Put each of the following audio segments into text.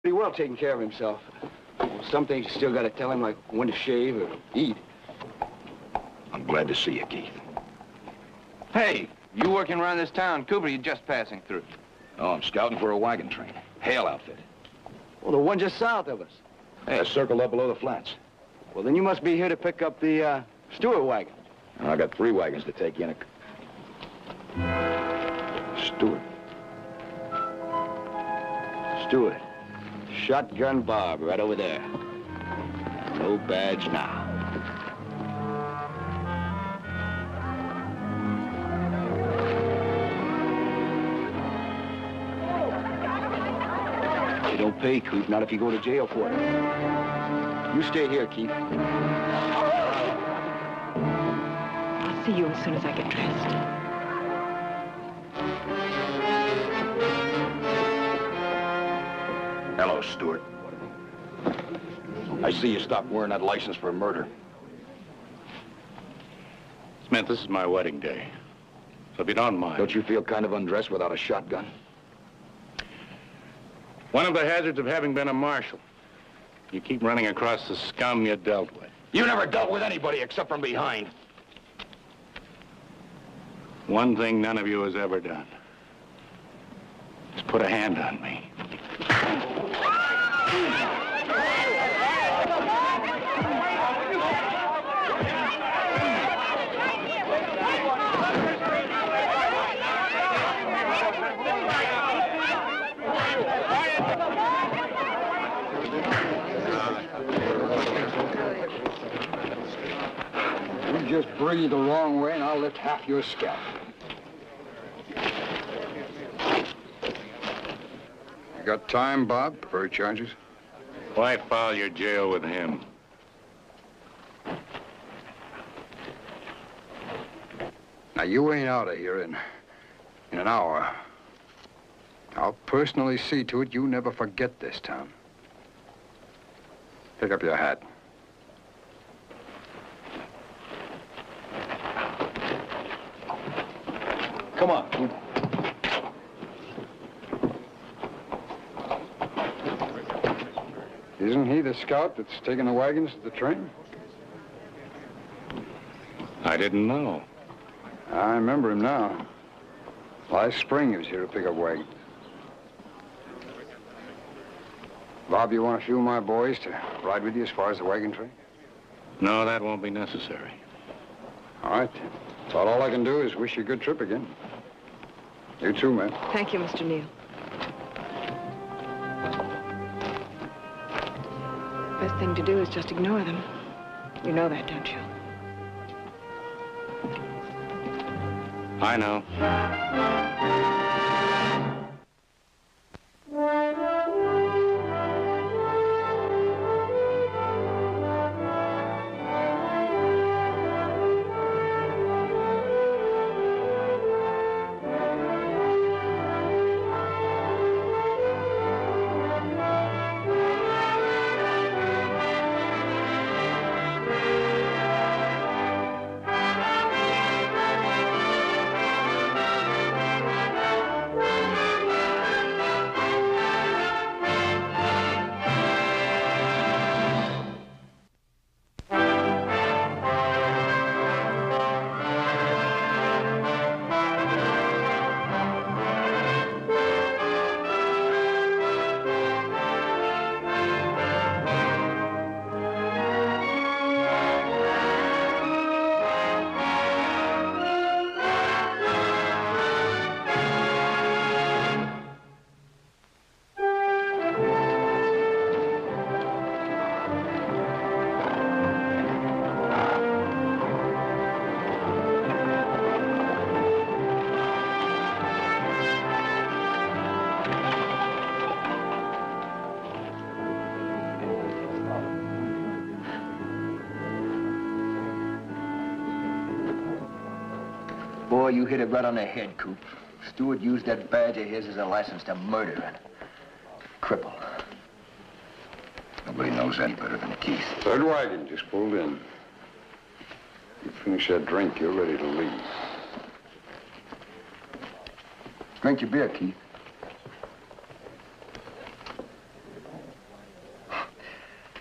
pretty well taking care of himself. Well, some things you still got to tell him, like when to shave or eat. I'm glad to see you, Keith. Hey, you working around this town, Cooper, you just passing through? Oh, I'm scouting for a wagon train. Hale outfit. Well, the one just south of us. Hey, I circled up below the flats. Well, then you must be here to pick up the, Stuart wagon. I got 3 wagons to take in. Stuart. Stuart. Shotgun Bob, right over there. No badge now. You don't pay, Coop, not if you go to jail for it. You stay here, Keith. I'll see you as soon as I get dressed. Hello, Stuart. I see you stopped wearing that license for murder. Smith, this is my wedding day. So if you don't mind... Don't you feel kind of undressed without a shotgun? One of the hazards of having been a marshal. You keep running across the scum you dealt with. You never dealt with anybody except from behind. One thing none of you has ever done is put a hand on me. You just breathe the wrong way and I'll lift half your scalp. You got time, Bob, for charges? Why file your jail with him? Now, you ain't out of here in an hour. I'll personally see to it you never forget this town. Pick up your hat. Come on, Coop. Isn't he the scout that's taking the wagons to the train? I didn't know. I remember him now. Last spring he was here to pick up wagons. Bob, you want a few of my boys to ride with you as far as the wagon train? No, that won't be necessary. All right. About all I can do is wish you a good trip again. You too, man. Thank you, Mr. Neal. Best thing to do is just ignore them. You know that, don't you? I know. Boy, you hit it right on the head, Coop. Stuart used that badge of his as a license to murder and cripple. Nobody knows any better than Keith. Third wagon just pulled in. You finish that drink, you're ready to leave. Drink your beer, Keith.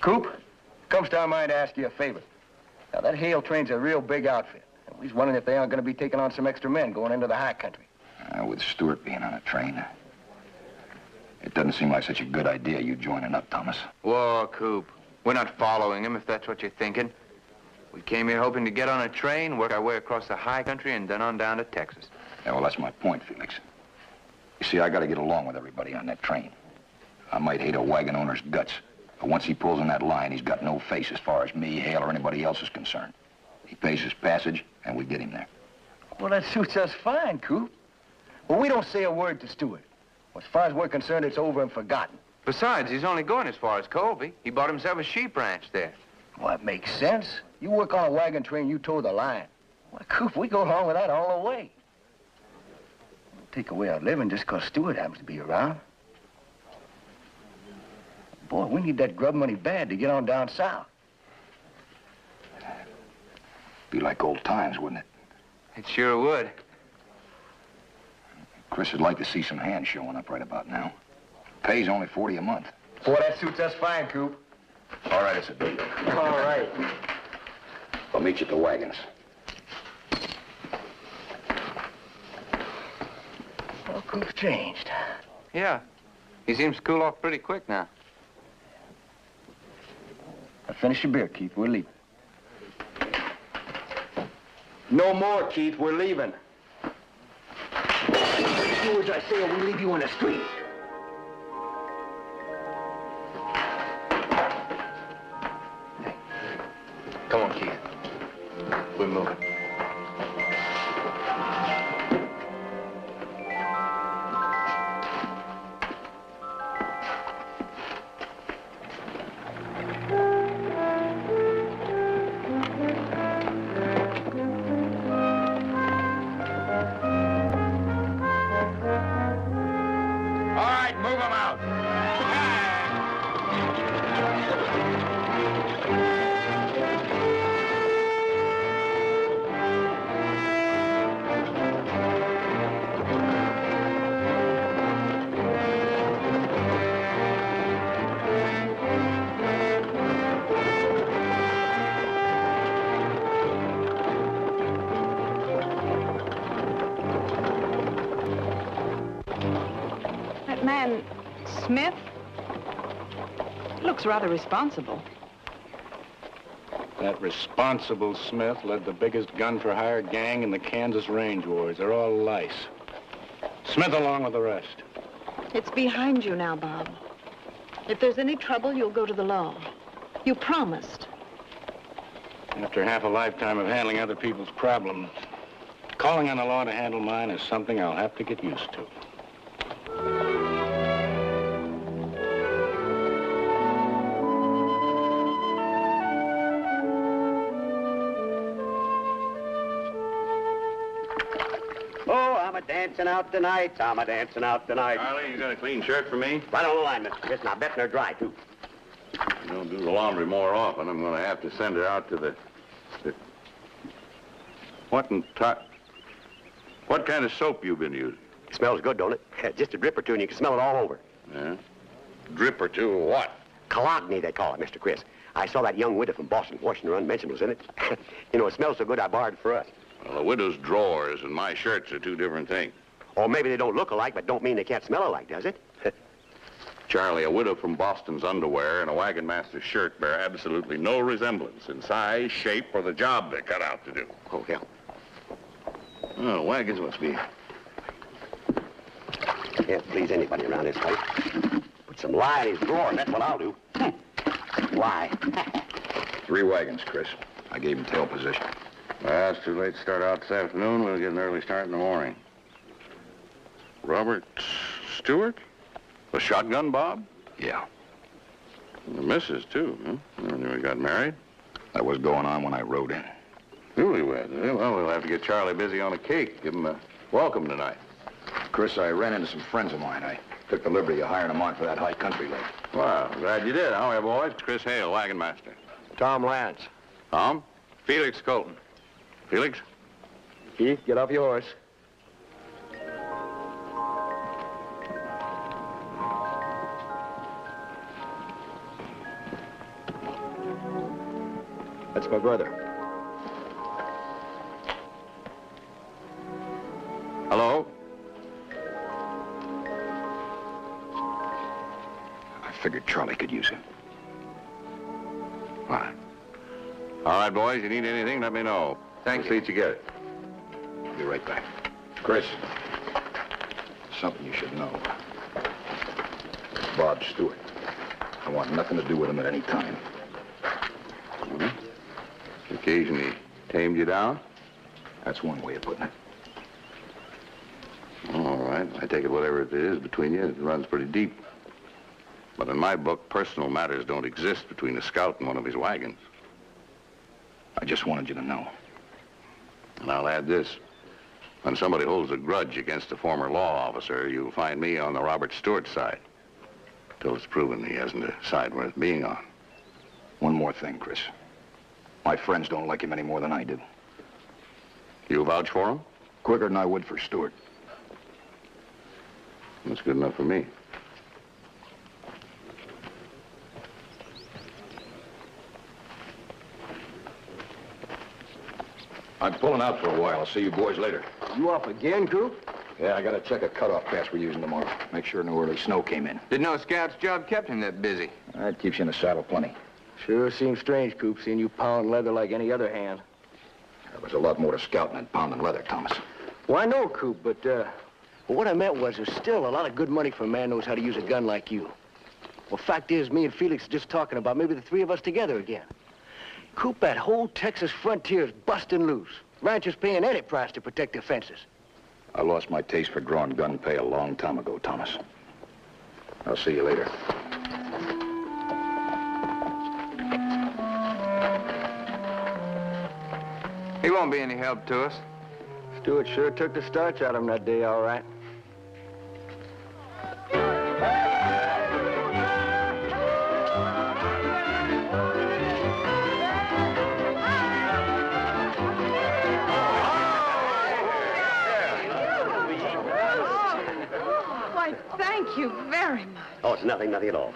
Coop, comes to our mind to ask you a favor. Now, that Hale train's a real big outfit. And we's wondering if they aren't going to be taking on some extra men going into the high country. With Stuart being on a train, it doesn't seem like such a good idea you joining up, Thomas. Whoa, Coop. We're not following him, if that's what you're thinking. We came here hoping to get on a train, work our way across the high country, and then on down to Texas. Yeah, well, that's my point, Felix. You see, I got to get along with everybody on that train. I might hate a wagon owner's guts, but once he pulls on that line, he's got no face as far as me, Hale, or anybody else is concerned. He pays his passage, and we get him there. Well, that suits us fine, Coop. Well, we don't say a word to Stuart. As far as we're concerned, it's over and forgotten. Besides, he's only going as far as Colby. He bought himself a sheep ranch there. Well, that makes sense. You work on a wagon train, you tow the line. Well, Coop, we go along with that all the way. We'll take away our living just 'cause Stuart happens to be around. Boy, we need that grub money bad to get on down south. Be like old times, wouldn't it? It sure would. Chris would like to see some hands showing up right about now. Pay's only $40 a month. Boy, that suits us fine, Coop. All right, it's a deal. All right. I'll meet you at the wagons. Well, Coop's changed. Yeah. He seems to cool off pretty quick now. Now, finish your beer, Keith. We're leaving. No more, Keith. We're leaving. Do as I say or we leave you on the street. Come on, Keith. We're moving. Man, Smith, looks rather responsible. That responsible Smith led the biggest gun-for-hire gang in the Kansas Range Wars. They're all lice. Smith along with the rest. It's behind you now, Bob. If there's any trouble, you'll go to the law. You promised. After half a lifetime of handling other people's problems, calling on the law to handle mine is something I'll have to get used to. Dancing out tonight. I'm a dancing out tonight. Charlie, you got a clean shirt for me? Right on the line, Mr. Chris. Now, bet they're dry, too. You don't do the laundry more often. I'm going to have to send it out to the... What kind of soap you been using? It smells good, don't it? Just a drip or two, and you can smell it all over. Yeah? Drip or two of what? Cologne, they call it, Mr. Chris. I saw that young widow from Boston washing her unmentionables in it. You know, it smells so good I borrowed it for us. Well, a widow's drawers and my shirts are two different things. Or maybe they don't look alike, but don't mean they can't smell alike, does it? Charlie, a widow from Boston's underwear and a wagon master's shirt bear absolutely no resemblance in size, shape, or the job they're cut out to do. Oh, hell. Oh, wagons must be... Can't please anybody around this place. Put some lye in his drawer, that's what I'll do. Lye. 3 wagons, Chris. I gave him tail position. Well, it's too late to start out this afternoon. We'll get an early start in the morning. Robert Stuart? The shotgun Bob? Yeah. The missus, too, huh? I knew he got married. That was going on when I rode in. Really was. Well, we'll have to get Charlie busy on a cake. Give him a welcome tonight. Chris, I ran into some friends of mine. I took the liberty of hiring them on for that high country leg. Well, glad you did. How are you, boys? Chris Hale, wagon master. Tom Lance. Tom? Felix Colton. Felix? Keith, get off your horse. That's my brother. Hello? I figured Charlie could use him. Fine. All right, boys, you need anything, let me know. Thank you. See that you get it. I'll be right back. Chris, something you should know. Bob Stuart. I want nothing to do with him at any time. Occasionally tamed you down? That's one way of putting it. All right. I take it whatever it is between you, it runs pretty deep. But in my book, personal matters don't exist between a scout and one of his wagons. I just wanted you to know. And I'll add this. When somebody holds a grudge against a former law officer, you'll find me on the Robert Stuart side. Till it's proven he hasn't a side worth being on. One more thing, Chris. My friends don't like him any more than I do. You vouch for him? Quicker than I would for Stuart. That's good enough for me. I'm pulling out for a while. I'll see you boys later. You off again, Coop? Yeah, I gotta check a cutoff pass we're using tomorrow. Make sure no early snow came in. Didn't know a scout's job kept him that busy. That keeps you in the saddle plenty. Sure seems strange, Coop, seeing you pound leather like any other hand. There's a lot more to scouting than pounding leather, Thomas. Well, I know, Coop, but what I meant was there's still a lot of good money for a man who knows how to use a gun like you. Well, fact is, me and Felix are just talking about maybe the three of us together again. Coop, that whole Texas frontier is busting loose. Ranchers paying any price to protect their fences. I lost my taste for drawing gun pay a long time ago, Thomas. I'll see you later. He won't be any help to us. Stuart sure took the starch out of him that day, all right. Why, thank you very much. Oh, it's nothing at all.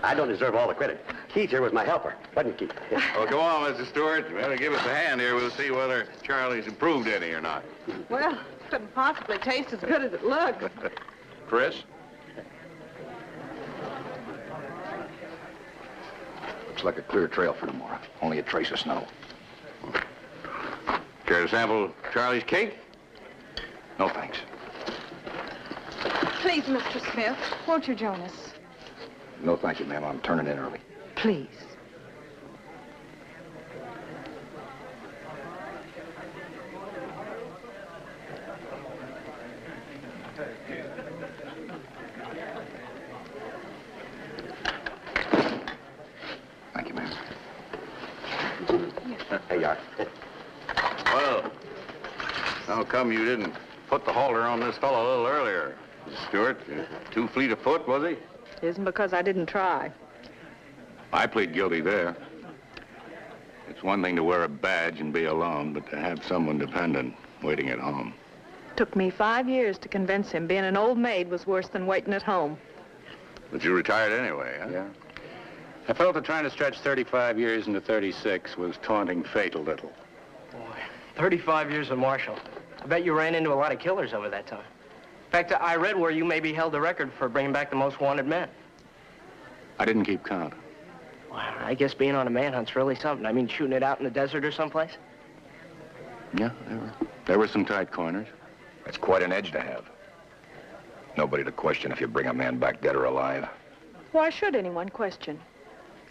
I don't deserve all the credit. Keith here was my helper, wasn't he, Keith? Well, go on, Mr. Stewart. You better give us a hand here. We'll see whether Charlie's improved any or not. Well, couldn't possibly taste as good as it looks. Chris? Looks like a clear trail for tomorrow. Only a trace of snow. Care to sample Charlie's cake? No, thanks. Please, Mr. Smith, won't you join us? No, thank you, ma'am. I'm turning in early. Please. Thank you, ma'am. There you are. Well, how come you didn't put the halter on this fellow a little earlier? Mr. Stewart, too fleet of foot, was he? Isn't because I didn't try. I plead guilty there. It's one thing to wear a badge and be alone, but to have someone dependent waiting at home. Took me 5 years to convince him being an old maid was worse than waiting at home. But you retired anyway, huh? Yeah. I felt that trying to stretch 35 years into 36 was taunting fate a little. Boy, 35 years of marshal. I bet you ran into a lot of killers over that time. In fact, I read where you maybe held the record for bringing back the most wanted men. I didn't keep count. Well, I guess being on a manhunt's really something. I mean, shooting it out in the desert or someplace. Yeah, there were some tight corners. That's quite an edge to have. Nobody to question if you bring a man back dead or alive. Why should anyone question?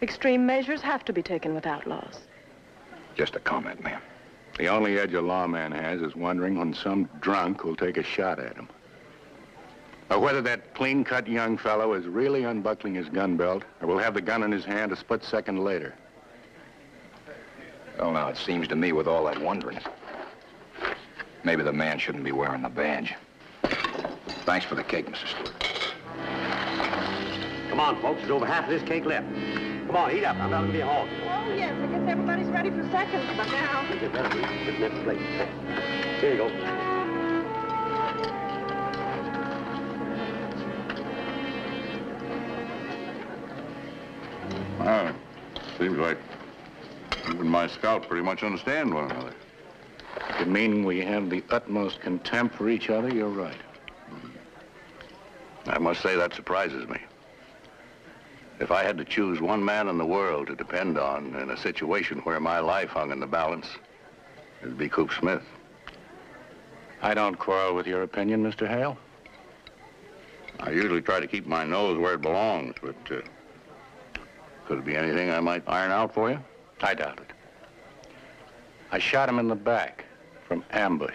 Extreme measures have to be taken with outlaws. Just a comment, ma'am. The only edge a lawman has is wondering when some drunk will take a shot at him. Or whether that clean-cut young fellow is really unbuckling his gun belt or will have the gun in his hand a split second later. Well, now, it seems to me with all that wondering, maybe the man shouldn't be wearing the badge. Thanks for the cake, Mr. Stewart. Come on, folks. There's over half of this cake left. Come on, eat up. I'm not going to be a hog. Oh, yes, I guess everybody's ready for seconds by now. Get that, please. Get the next plate. Here you go. Seems like you and my scout pretty much understand one another. You mean we have the utmost contempt for each other? You're right. I must say that surprises me. If I had to choose one man in the world to depend on in a situation where my life hung in the balance, it'd be Coop Smith. I don't quarrel with your opinion, Mr. Hale. I usually try to keep my nose where it belongs, but could it be anything I might iron out for you? I doubt it. I shot him in the back from ambush.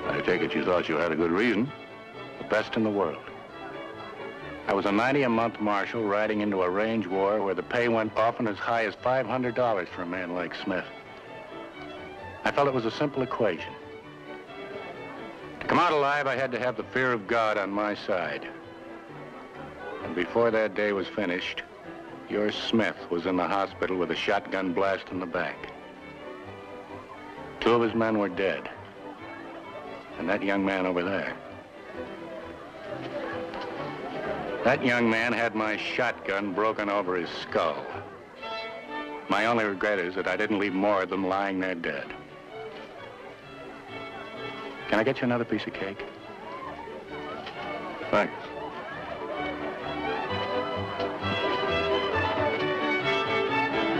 I take it you thought you had a good reason. The best in the world. I was a 90-a-month marshal riding into a range war where the pay went often as high as $500 for a man like Smith. I felt it was a simple equation. To come out alive, I had to have the fear of God on my side. And before that day was finished, your Smith was in the hospital with a shotgun blast in the back. 2 of his men were dead. And that young man over there. That young man had my shotgun broken over his skull. My only regret is that I didn't leave more of them lying there dead. Can I get you another piece of cake? Thanks.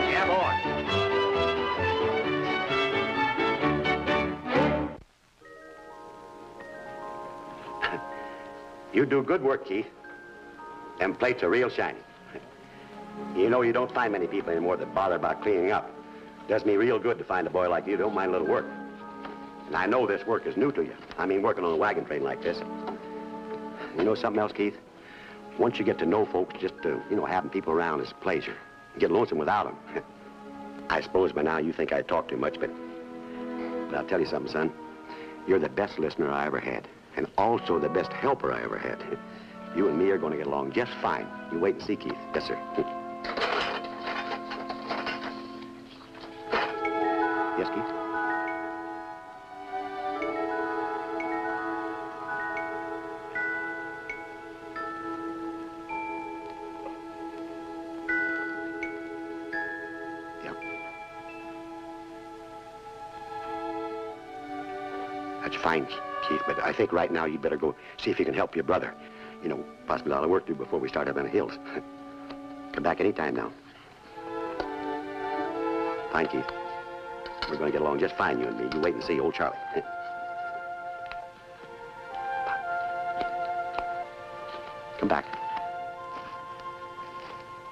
Yeah, boy. You do good work, Keith. Them plates are real shiny. You know, you don't find many people anymore that bother about cleaning up. Does me real good to find a boy like you who don't mind a little work. And I know this work is new to you. I mean, working on a wagon train like this. You know something else, Keith? Once you get to know folks, just, having people around is a pleasure. You get lonesome without them. I suppose by now you think I talk too much, but I'll tell you something, son. You're the best listener I ever had, and also the best helper I ever had. You and me are going to get along just fine. You wait and see, Keith. Yes, sir. Yes, Keith? Yeah. That's fine, Keith, but I think right now you better go see if you can help your brother. You know, possibly a lot of work to do before we start up in the hills. Come back any time now. Fine, Keith. We're going to get along just fine, you and me. You wait and see old Charlie. Come back.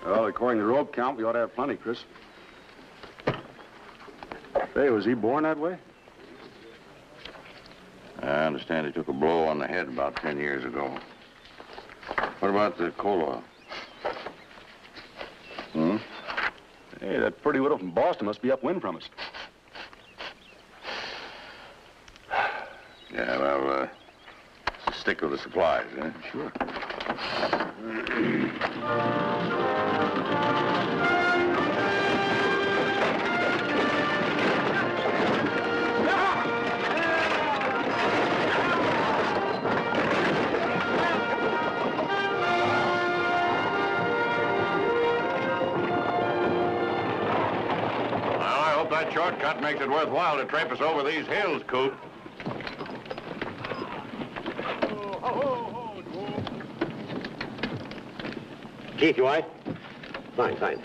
Well, according to rope count, we ought to have plenty, Chris. Hey, was he born that way? I understand he took a blow on the head about 10 years ago. What about the coal oil? Hey, that pretty widow from Boston must be upwind from us. Yeah, well, stick with the supplies, eh? Sure. That shortcut makes it worthwhile to trape us over these hills, Coop. Keith, you all right? Fine, fine.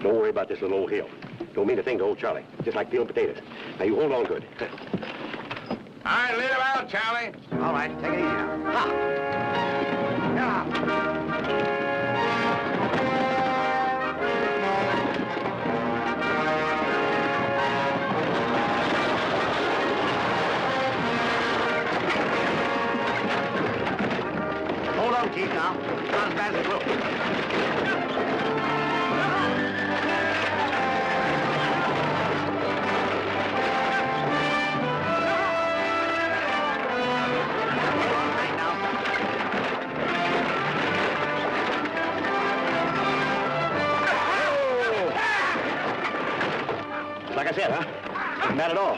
Don't worry about this little old hill. Don't mean a thing to old Charlie. Just like peeling potatoes. Now, you hold on good. All right, lead him out, Charlie. All right, take it easy now. Ha! Yeah. Keith, now. Not as bad as it looks. Like I said, huh? Not bad at all.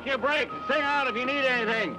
Lock your brakes and sing out if you need anything.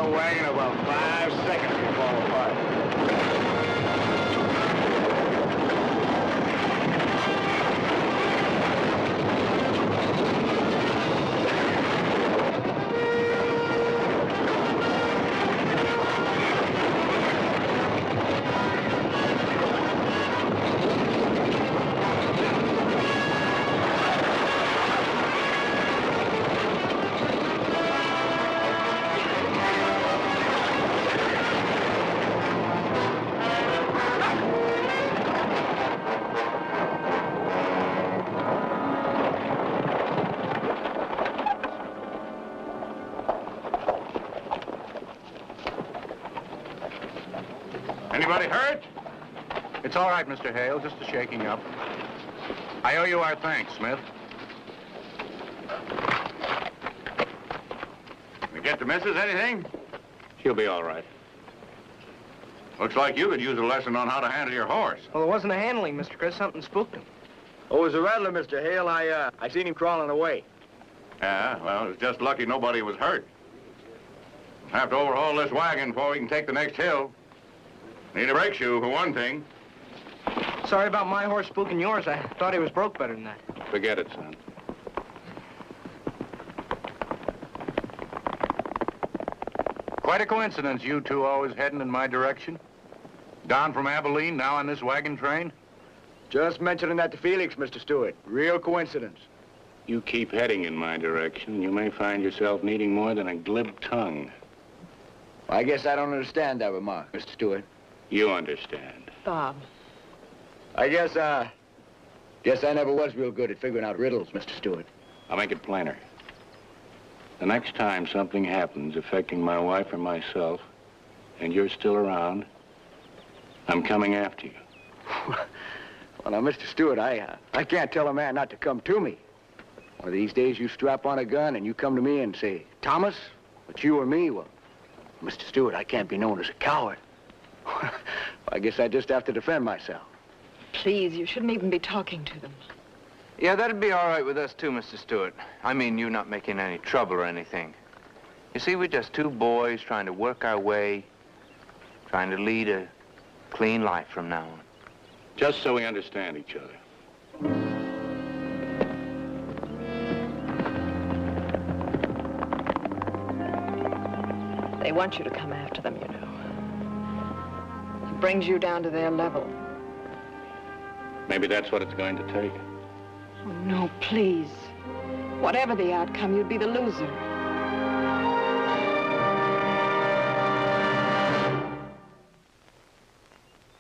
Wagon about 5 seconds to fall apart. Anybody hurt? It's all right, Mr. Hale, just a shaking up. I owe you our thanks, Smith. We get the missus anything? She'll be all right. Looks like you could use a lesson on how to handle your horse. Well, it wasn't a handling, Mr. Chris. Something spooked him. Oh, it was a rattler, Mr. Hale. I seen him crawling away. Yeah, well, it's just lucky nobody was hurt. We'll have to overhaul this wagon before we can take the next hill. Need a brake shoe, for one thing. Sorry about my horse spooking yours. I thought he was broke better than that. Forget it, son. Quite a coincidence, you two always heading in my direction. Down from Abilene, now on this wagon train. Just mentioning that to Felix, Mr. Stuart. Real coincidence. You keep heading in my direction, you may find yourself needing more than a glib tongue. I guess I don't understand that remark, Mr. Stuart. You understand. Bob. I guess I never was real good at figuring out riddles, Mr. Stuart. I'll make it plainer. The next time something happens affecting my wife or myself, and you're still around, I'm coming after you. Well, now, Mr. Stuart, I can't tell a man not to come to me. One of these days you strap on a gun and you come to me and say, Thomas, it's you or me. Well, Mr. Stuart, I can't be known as a coward. I guess I just have to defend myself. Please, you shouldn't even be talking to them. Yeah, that'd be all right with us too, Mr. Stuart. I mean, you not making any trouble or anything. You see, we're just two boys trying to work our way, trying to lead a clean life from now on. Just so we understand each other. They want you to come after them, you know. It brings you down to their level. Maybe that's what it's going to take. Oh, no, please. Whatever the outcome, you'd be the loser.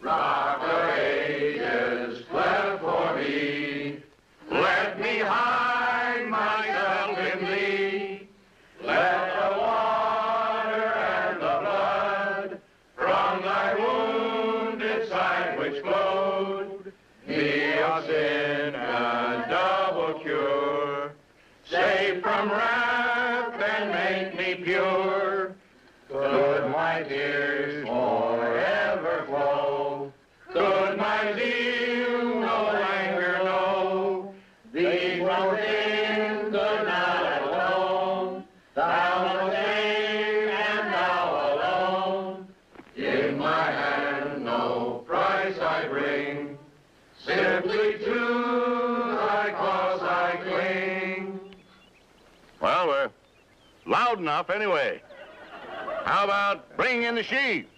Rock the ages, cleft for me. Let me hide myself in thee. Let the water and the blood from thy wounded side which flowed be of sin and double cure. Save from wrath and make me pure. Could my tears forever flow? Could my zeal no anger know? These wrong sins could not atone. Thou must save and thou alone. In my hand no price I bring. Simply to thy cause I cling. Well, we're loud enough anyway. How about bringing in the sheaves?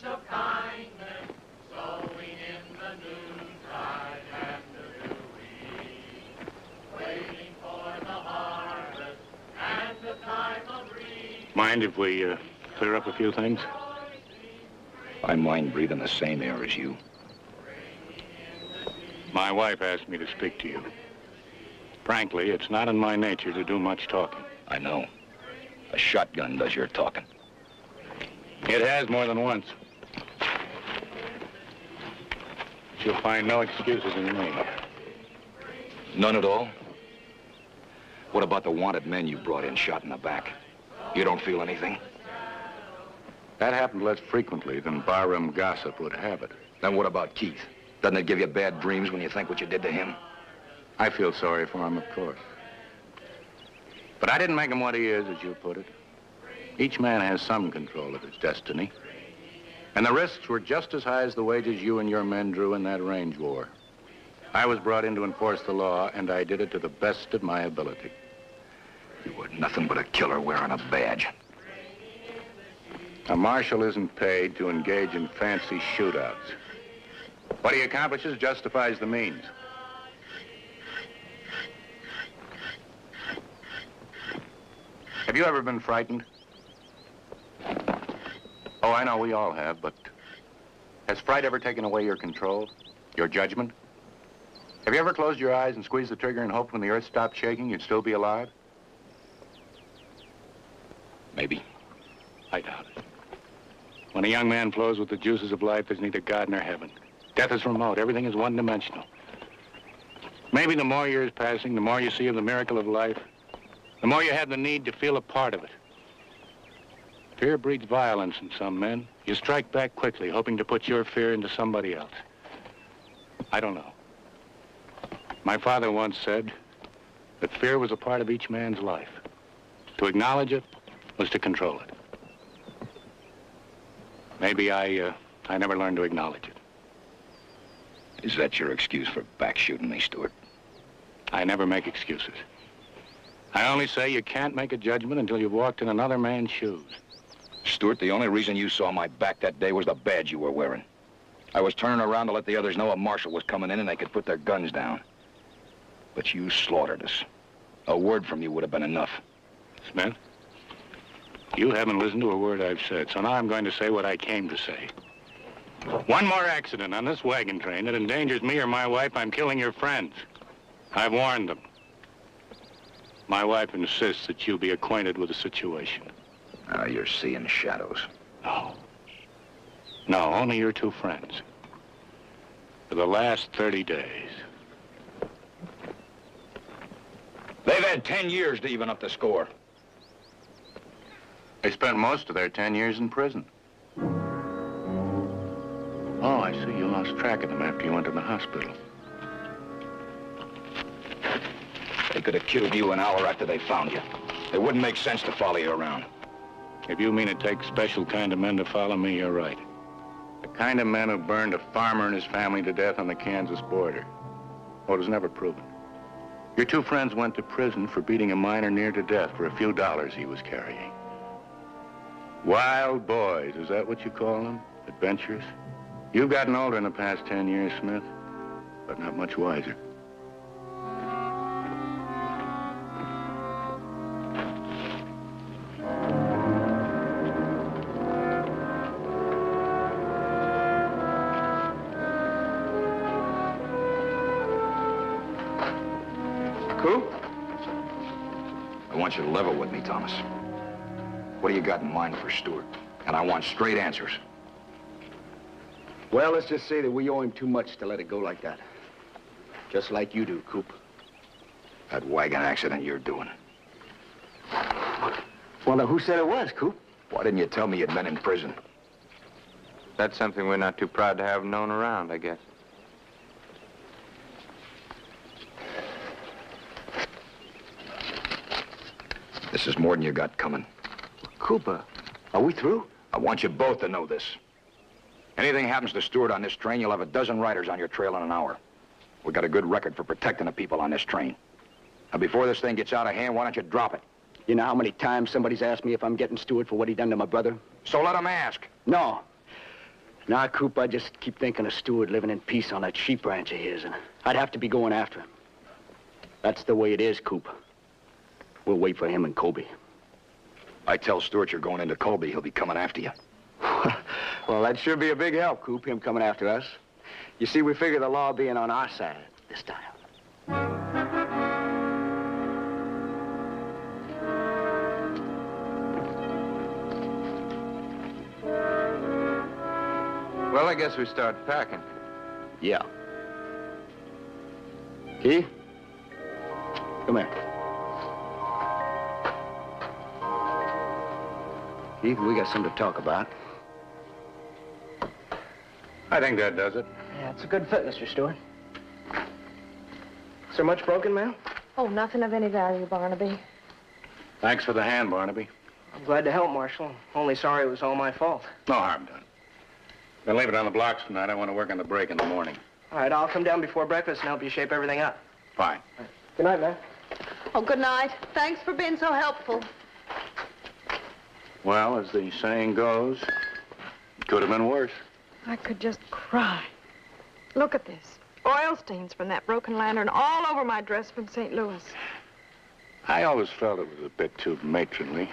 of kindness, sowing in the noontide and the dewy, waiting for the harvest and the time of reaping. Mind if we clear up a few things? I mind breathing the same air as you. My wife asked me to speak to you. Frankly, it's not in my nature to do much talking. I know. A shotgun does your talking. It has more than once. You'll find no excuses in me. None at all? What about the wanted men you brought in shot in the back? You don't feel anything? That happened less frequently than barroom gossip would have it. Then what about Keith? Doesn't it give you bad dreams when you think what you did to him? I feel sorry for him, of course. But I didn't make him what he is, as you put it. Each man has some control of his destiny. And the risks were just as high as the wages you and your men drew in that range war. I was brought in to enforce the law, and I did it to the best of my ability. You were nothing but a killer wearing a badge. A marshal isn't paid to engage in fancy shootouts. What he accomplishes justifies the means. Have you ever been frightened? Oh, I know we all have, but has fright ever taken away your control, your judgment? Have you ever closed your eyes and squeezed the trigger and hoped when the earth stopped shaking you'd still be alive? Maybe. I doubt it. When a young man flows with the juices of life, there's neither God nor heaven. Death is remote. Everything is one-dimensional. Maybe the more years passing, the more you see of the miracle of life, the more you have the need to feel a part of it. Fear breeds violence in some men. You strike back quickly, hoping to put your fear into somebody else. I don't know. My father once said that fear was a part of each man's life. To acknowledge it was to control it. Maybe I never learned to acknowledge it. Is that your excuse for back-shooting me, Stuart? I never make excuses. I only say you can't make a judgment until you've walked in another man's shoes. Stuart, the only reason you saw my back that day was the badge you were wearing. I was turning around to let the others know a marshal was coming in and they could put their guns down. But you slaughtered us. A word from you would have been enough. Smith, you haven't listened to a word I've said, so now I'm going to say what I came to say. One more accident on this wagon train that endangers me or my wife, I'm killing your friends. I've warned them. My wife insists that you be acquainted with the situation. Now you're seeing shadows. No. No, only your two friends. For the last 30 days. They've had 10 years to even up the score. They spent most of their 10 years in prison. Oh, I see. You lost track of them after you went to the hospital. They could have killed you an hour after they found you. It wouldn't make sense to follow you around. If you mean it takes special kind of men to follow me, you're right. The kind of men who burned a farmer and his family to death on the Kansas border. Oh, it was never proven. Your two friends went to prison for beating a miner near to death for a few dollars he was carrying. Wild boys, is that what you call them? Adventurous? You've gotten older in the past 10 years, Smith, but not much wiser. Coop? I want you to level with me, Thomas. What do you got in mind for Stuart? And I want straight answers. Well, let's just say that we owe him too much to let it go like that. Just like you do, Coop. That wagon accident you're doing. Well, now, who said it was, Coop? Why didn't you tell me you'd been in prison? That's something we're not too proud to have known around, I guess. This is more than you got coming. Cooper, are we through? I want you both to know this. Anything happens to Stuart on this train, you'll have a dozen riders on your trail in an hour. We got a good record for protecting the people on this train. Now, before this thing gets out of hand, why don't you drop it? You know how many times somebody's asked me if I'm getting Stuart for what he done to my brother? So let them ask. No. Nah, Coop, I just keep thinking of Stuart living in peace on that sheep ranch of his, and I'd have to be going after him. That's the way it is, Coop. We'll wait for him and Colby. I tell Stuart you're going into Colby, he'll be coming after you. Well, that'd sure be a big help, Coop, him coming after us. You see, we figure the law being on our side this time. Well, I guess we start packing. Yeah. Keith? Come here. Keith, we got something to talk about. I think that does it. Yeah, it's a good fit, Mr. Stewart. Is there much broken, ma'am? Oh, nothing of any value, Barnaby. Thanks for the hand, Barnaby. I'm glad to help, Marshal. Only sorry it was all my fault. No harm done. Then leave it on the blocks tonight. I want to work on the break in the morning. All right, I'll come down before breakfast and help you shape everything up. Fine. Good night, ma'am. Oh, good night. Thanks for being so helpful. Well, as the saying goes, it could have been worse. I could just cry. Look at this. Oil stains from that broken lantern all over my dress from St. Louis. I always felt it was a bit too matronly.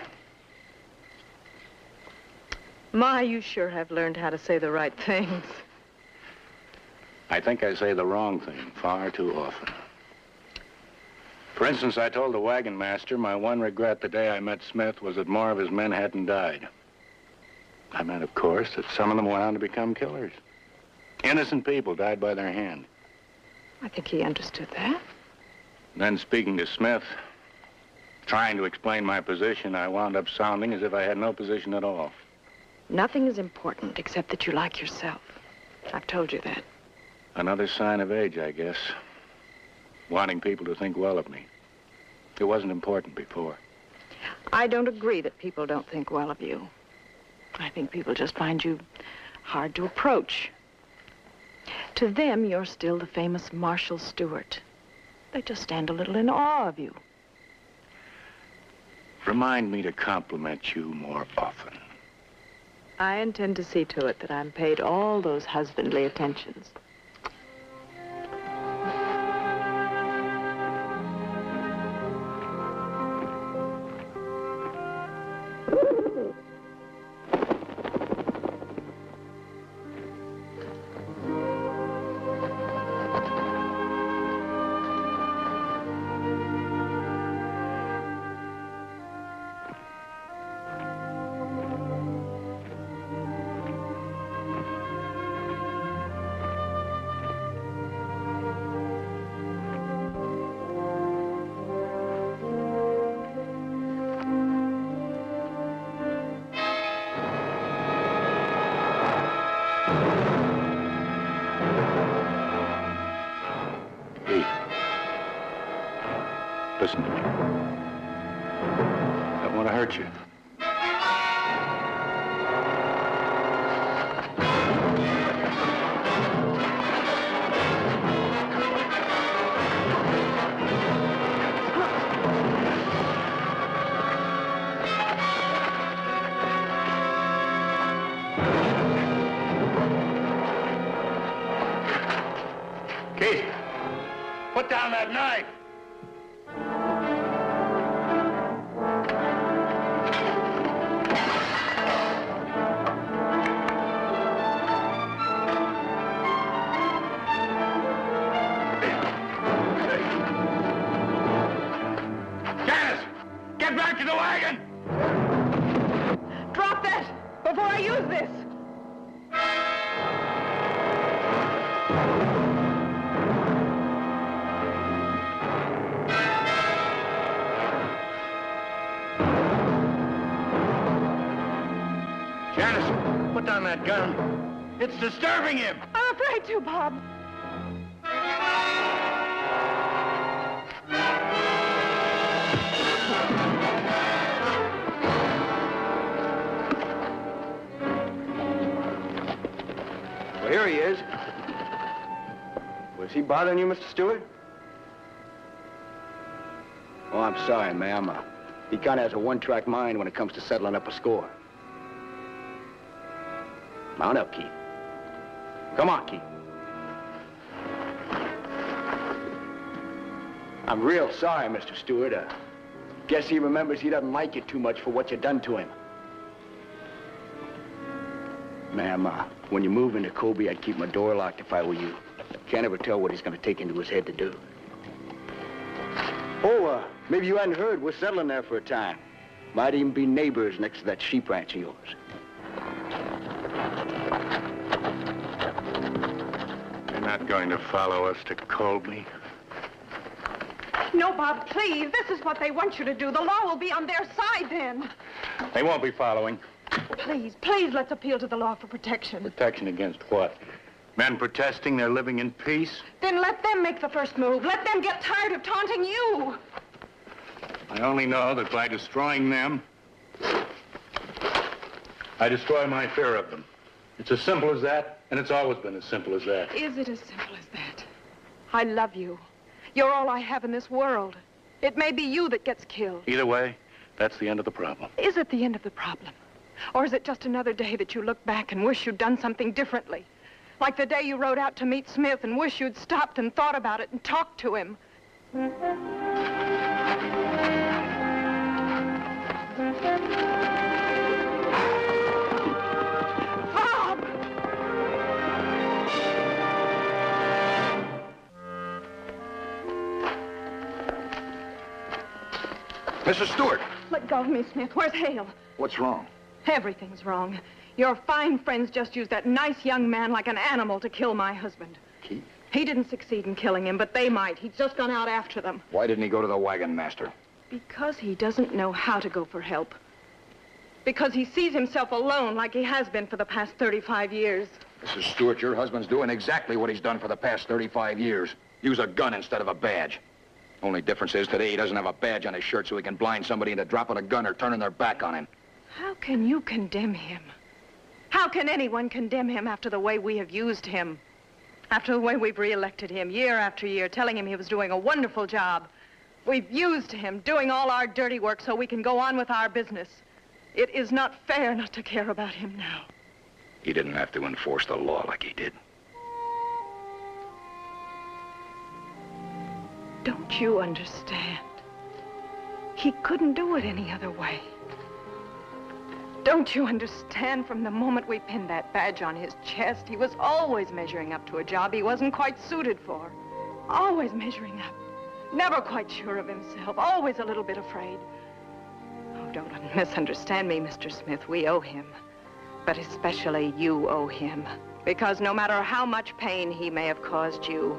My, you sure have learned how to say the right things. I think I say the wrong thing far too often. For instance, I told the wagon master my one regret the day I met Smith was that more of his men hadn't died. I meant, of course, that some of them went on to become killers. Innocent people died by their hand. I think he understood that. Then speaking to Smith, trying to explain my position, I wound up sounding as if I had no position at all. Nothing is important except that you like yourself. I've told you that. Another sign of age, I guess. Wanting people to think well of me. It wasn't important before. I don't agree that people don't think well of you. I think people just find you hard to approach. To them, you're still the famous Marshal Stuart. They just stand a little in awe of you. Remind me to compliment you more often. I intend to see to it that I'm paid all those husbandly attentions. Listen to me. I don't want to hurt you. Keith, put down that knife. Get back to the wagon! Drop that before I use this! Janice, put down that gun. It's disturbing him. I'm afraid to, Bob. Well, here he is. Was he bothering you, Mr. Stewart? Oh, I'm sorry, ma'am. He kind of has a one-track mind when it comes to settling up a score. Mount up, Keith. Come on, Keith. I'm real sorry, Mr. Stewart. Guess he remembers he doesn't like you too much for what you done to him. Ma'am, when you move into Kobe, I'd keep my door locked if I were you. Can't ever tell what he's going to take into his head to do. Oh, maybe you hadn't heard. We're settling there for a time. Might even be neighbors next to that sheep ranch of yours. You're not going to follow us to Colby? No, Bob, please. This is what they want you to do. The law will be on their side then. They won't be following. Please, please, let's appeal to the law for protection. Protection against what? Men protesting they're living in peace? Then let them make the first move. Let them get tired of taunting you. I only know that by destroying them, I destroy my fear of them. It's as simple as that, and it's always been as simple as that. Is it as simple as that? I love you. You're all I have in this world. It may be you that gets killed. Either way, that's the end of the problem. Is it the end of the problem? Or is it just another day that you look back and wish you'd done something differently? Like the day you rode out to meet Smith and wish you'd stopped and thought about it and talked to him. Bob! Mrs. Stewart! Let go of me, Smith. Where's Hale? What's wrong? Everything's wrong. Your fine friends just used that nice young man like an animal to kill my husband. Keith? He didn't succeed in killing him, but they might. He's just gone out after them. Why didn't he go to the wagon master? Because he doesn't know how to go for help. Because he sees himself alone like he has been for the past 35 years. Mrs. Stewart, your husband's doing exactly what he's done for the past 35 years. Use a gun instead of a badge. Only difference is today he doesn't have a badge on his shirt so he can blind somebody into dropping a gun or turning their back on him. How can you condemn him? How can anyone condemn him after the way we have used him? After the way we've re-elected him year after year, telling him he was doing a wonderful job. We've used him, doing all our dirty work so we can go on with our business. It is not fair not to care about him now. He didn't have to enforce the law like he did. Don't you understand? He couldn't do it any other way. Don't you understand? From the moment we pinned that badge on his chest, he was always measuring up to a job he wasn't quite suited for. Always measuring up. Never quite sure of himself. Always a little bit afraid. Oh, don't misunderstand me, Mr. Smith. We owe him. But especially you owe him. Because no matter how much pain he may have caused you,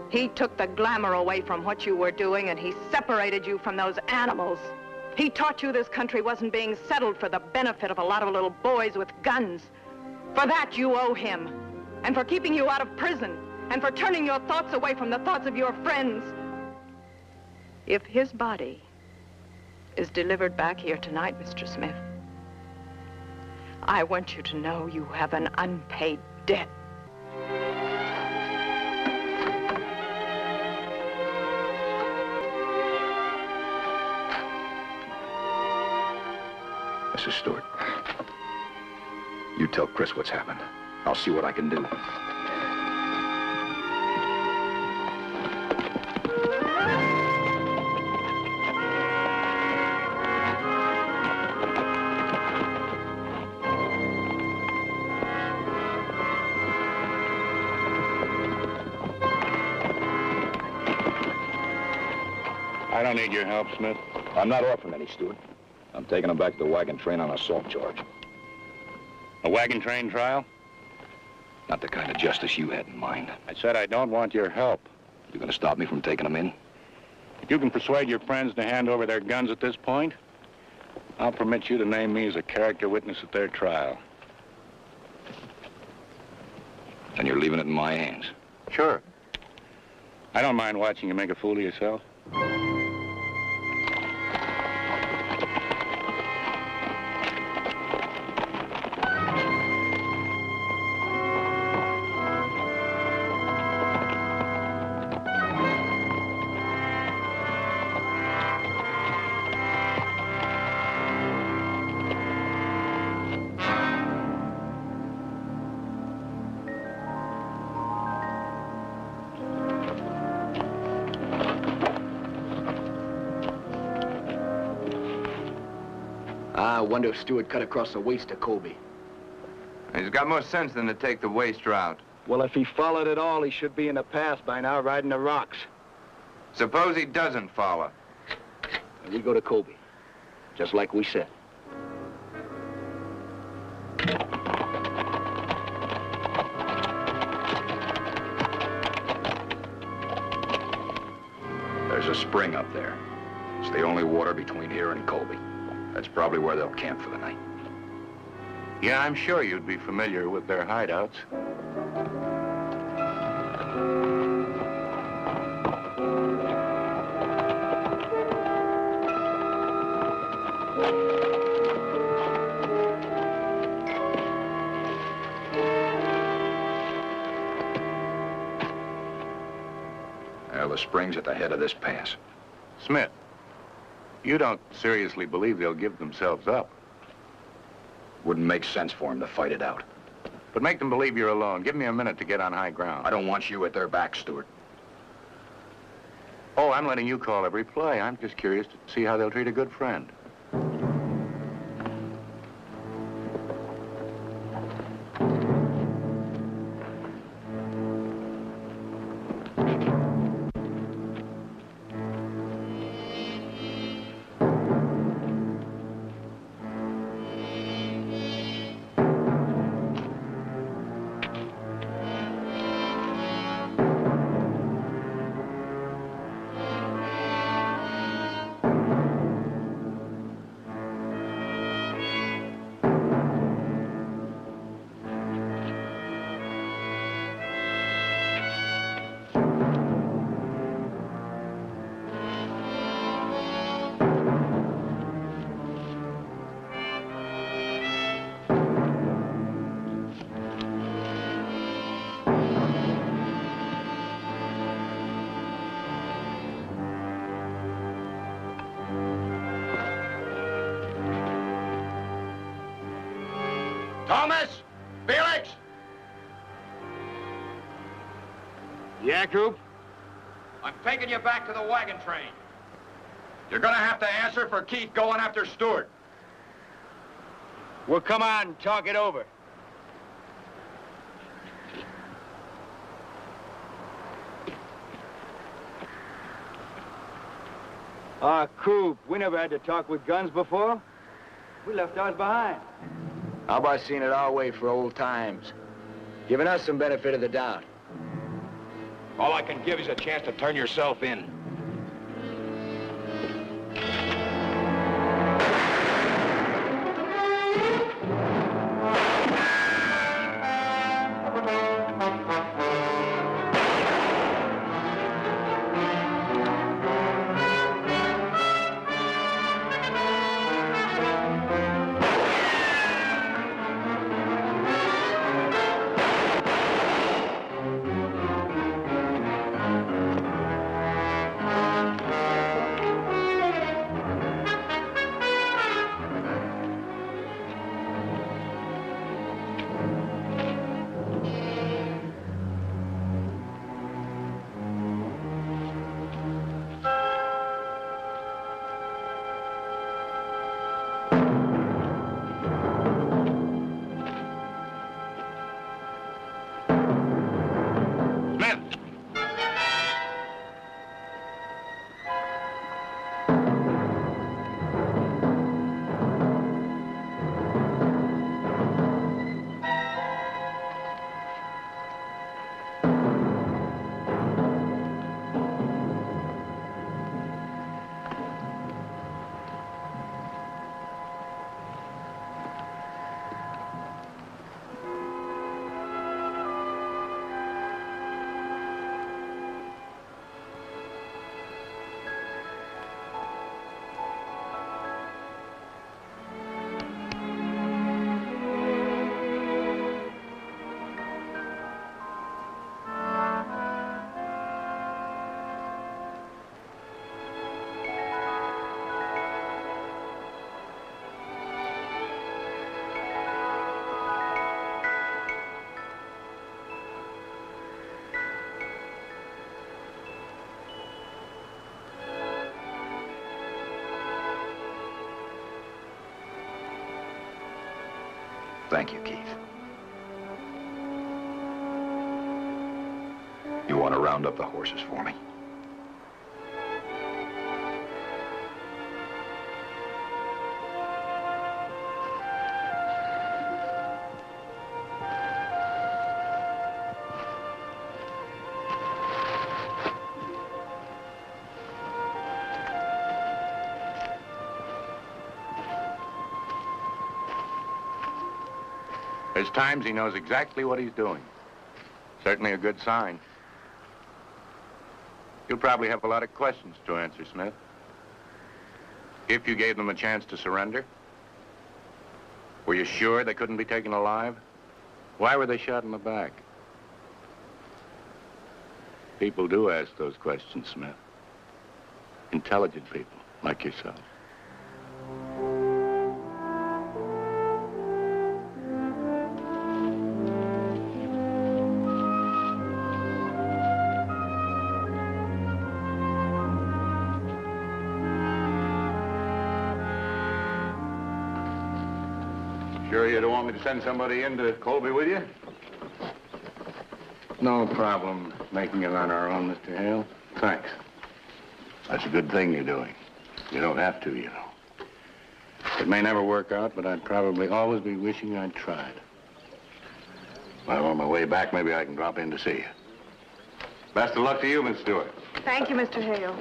he took the glamour away from what you were doing and he separated you from those animals. He taught you this country wasn't being settled for the benefit of a lot of little boys with guns. For that, you owe him. And for keeping you out of prison. And for turning your thoughts away from the thoughts of your friends. If his body is delivered back here tonight, Mr. Smith, I want you to know you have an unpaid debt. Mrs. Stewart, you tell Chris what's happened. I'll see what I can do. I don't need your help, Smith. I'm not offering any, Stuart. I'm taking him back to the wagon train on assault charge. A wagon train trial? Not the kind of justice you had in mind. I said I don't want your help. You gonna stop me from taking him in? If you can persuade your friends to hand over their guns at this point, I'll permit you to name me as a character witness at their trial. And you're leaving it in my hands? Sure. I don't mind watching you make a fool of yourself. wonder if Stuart cut across the waist to Colby. He's got more sense than to take the waste route. Well, if he followed at all, he should be in the pass by now, riding the rocks. Suppose he doesn't follow. And we go to Colby, just like we said. There's a spring up there. It's the only water between here and Colby. That's probably where they'll camp for the night. Yeah, I'm sure you'd be familiar with their hideouts. Well, the spring's at the head of this pass. Smith, you don't seriously believe they'll give themselves up? Wouldn't make sense for them to fight it out. But make them believe you're alone. Give me a minute to get on high ground. I don't want you at their back, Stuart. Oh, I'm letting you call every play. I'm just curious to see how they'll treat a good friend. Thomas! Felix! Yeah, Coop? I'm taking you back to the wagon train. You're gonna have to answer for Keith going after Stuart. Well, come on, talk it over. Coop, we never had to talk with guns before. We left ours behind. How about seeing it our way for old times? Giving us some benefit of the doubt. All I can give is a chance to turn yourself in. Thank you, Keith. You want to round up the horses for me? There's times he knows exactly what he's doing. Certainly a good sign. You'll probably have a lot of questions to answer, Smith. If you gave them a chance to surrender, were you sure they couldn't be taken alive? Why were they shot in the back? People do ask those questions, Smith. Intelligent people, like yourself. Sure you don't want me to send somebody into Colby with you? No problem making it on our own, Mr. Hale. Thanks. That's a good thing you're doing. You don't have to, you know. It may never work out, but I'd probably always be wishing I'd tried. Well, on my way back, maybe I can drop in to see you. Best of luck to you, Miss Stuart. Thank you, Mr. Hale.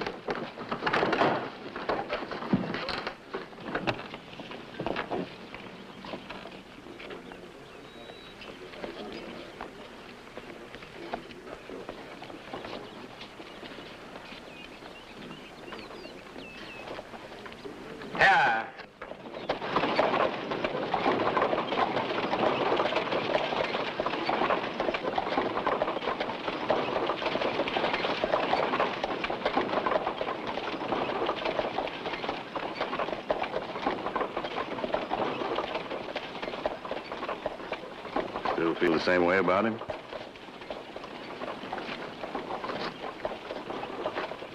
Yeah. Still feel the same way about him?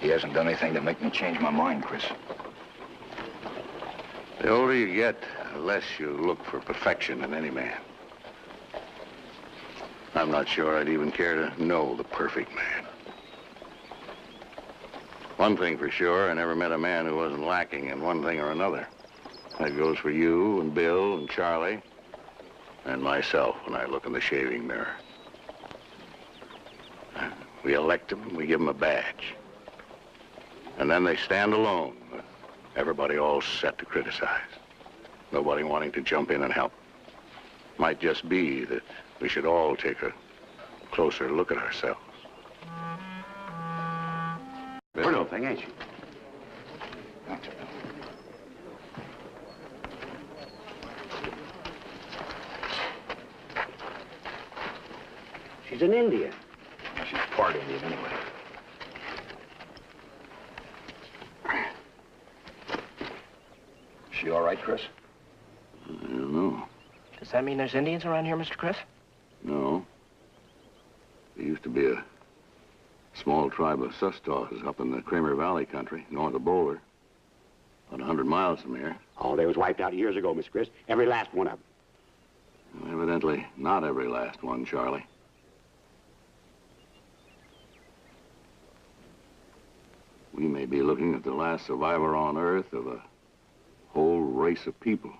He hasn't done anything to make me change my mind, Chris. The older you get, the less you look for perfection in any man. I'm not sure I'd even care to know the perfect man. One thing for sure, I never met a man who wasn't lacking in one thing or another. That goes for you and Bill and Charlie and myself when I look in the shaving mirror. We elect them, we give them a badge. And then they stand alone. Everybody all set to criticize. Nobody wanting to jump in and help. Might just be that we should all take a closer look at ourselves. Poor little thing, ain't she? She's an Indian. She's part Indian anyway. She all right, Chris? I don't know. Does that mean there's Indians around here, Mr. Chris? No. There used to be a small tribe of Sustosses up in the Kramer Valley country, north of Boulder. About 100 miles from here. Oh, they was wiped out years ago, Miss Chris. Every last one of them. Well, evidently, not every last one, Charlie. We may be looking at the last survivor on Earth of a whole race of people.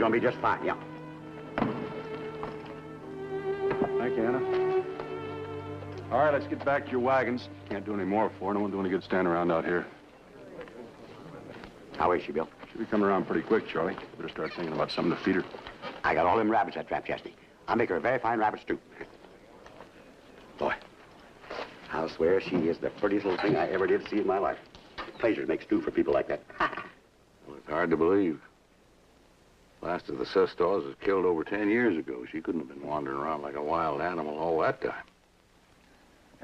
gonna be just fine, yeah. Thank you, Anna. All right, let's get back to your wagons. Can't do any more for her. No one doing any good standing around out here. How is she, Bill? She'll be coming around pretty quick, Charlie. Better start thinking about something to feed her. I got all them rabbits I trapped yesterday. I'll make her a very fine rabbit stew. Boy, I'll swear she is the prettiest little thing I ever did see in my life. Pleasure to make stew for people like that. Well, it's hard to believe. Last of the Sestaws was killed over 10 years ago. She couldn't have been wandering around like a wild animal all that time.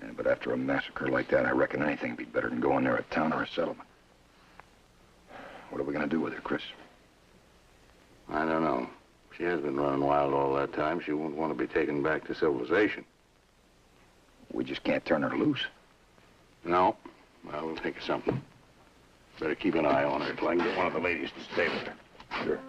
Yeah, but after a massacre like that, I reckon anything'd be better than going near a town or a settlement. What are we gonna do with her, Chris? I don't know. She has been running wild all that time. She won't want to be taken back to civilization. We just can't turn her loose. No. Well, we'll think of something. Better keep an eye on her till I can get one of the ladies to stay with her. Sure.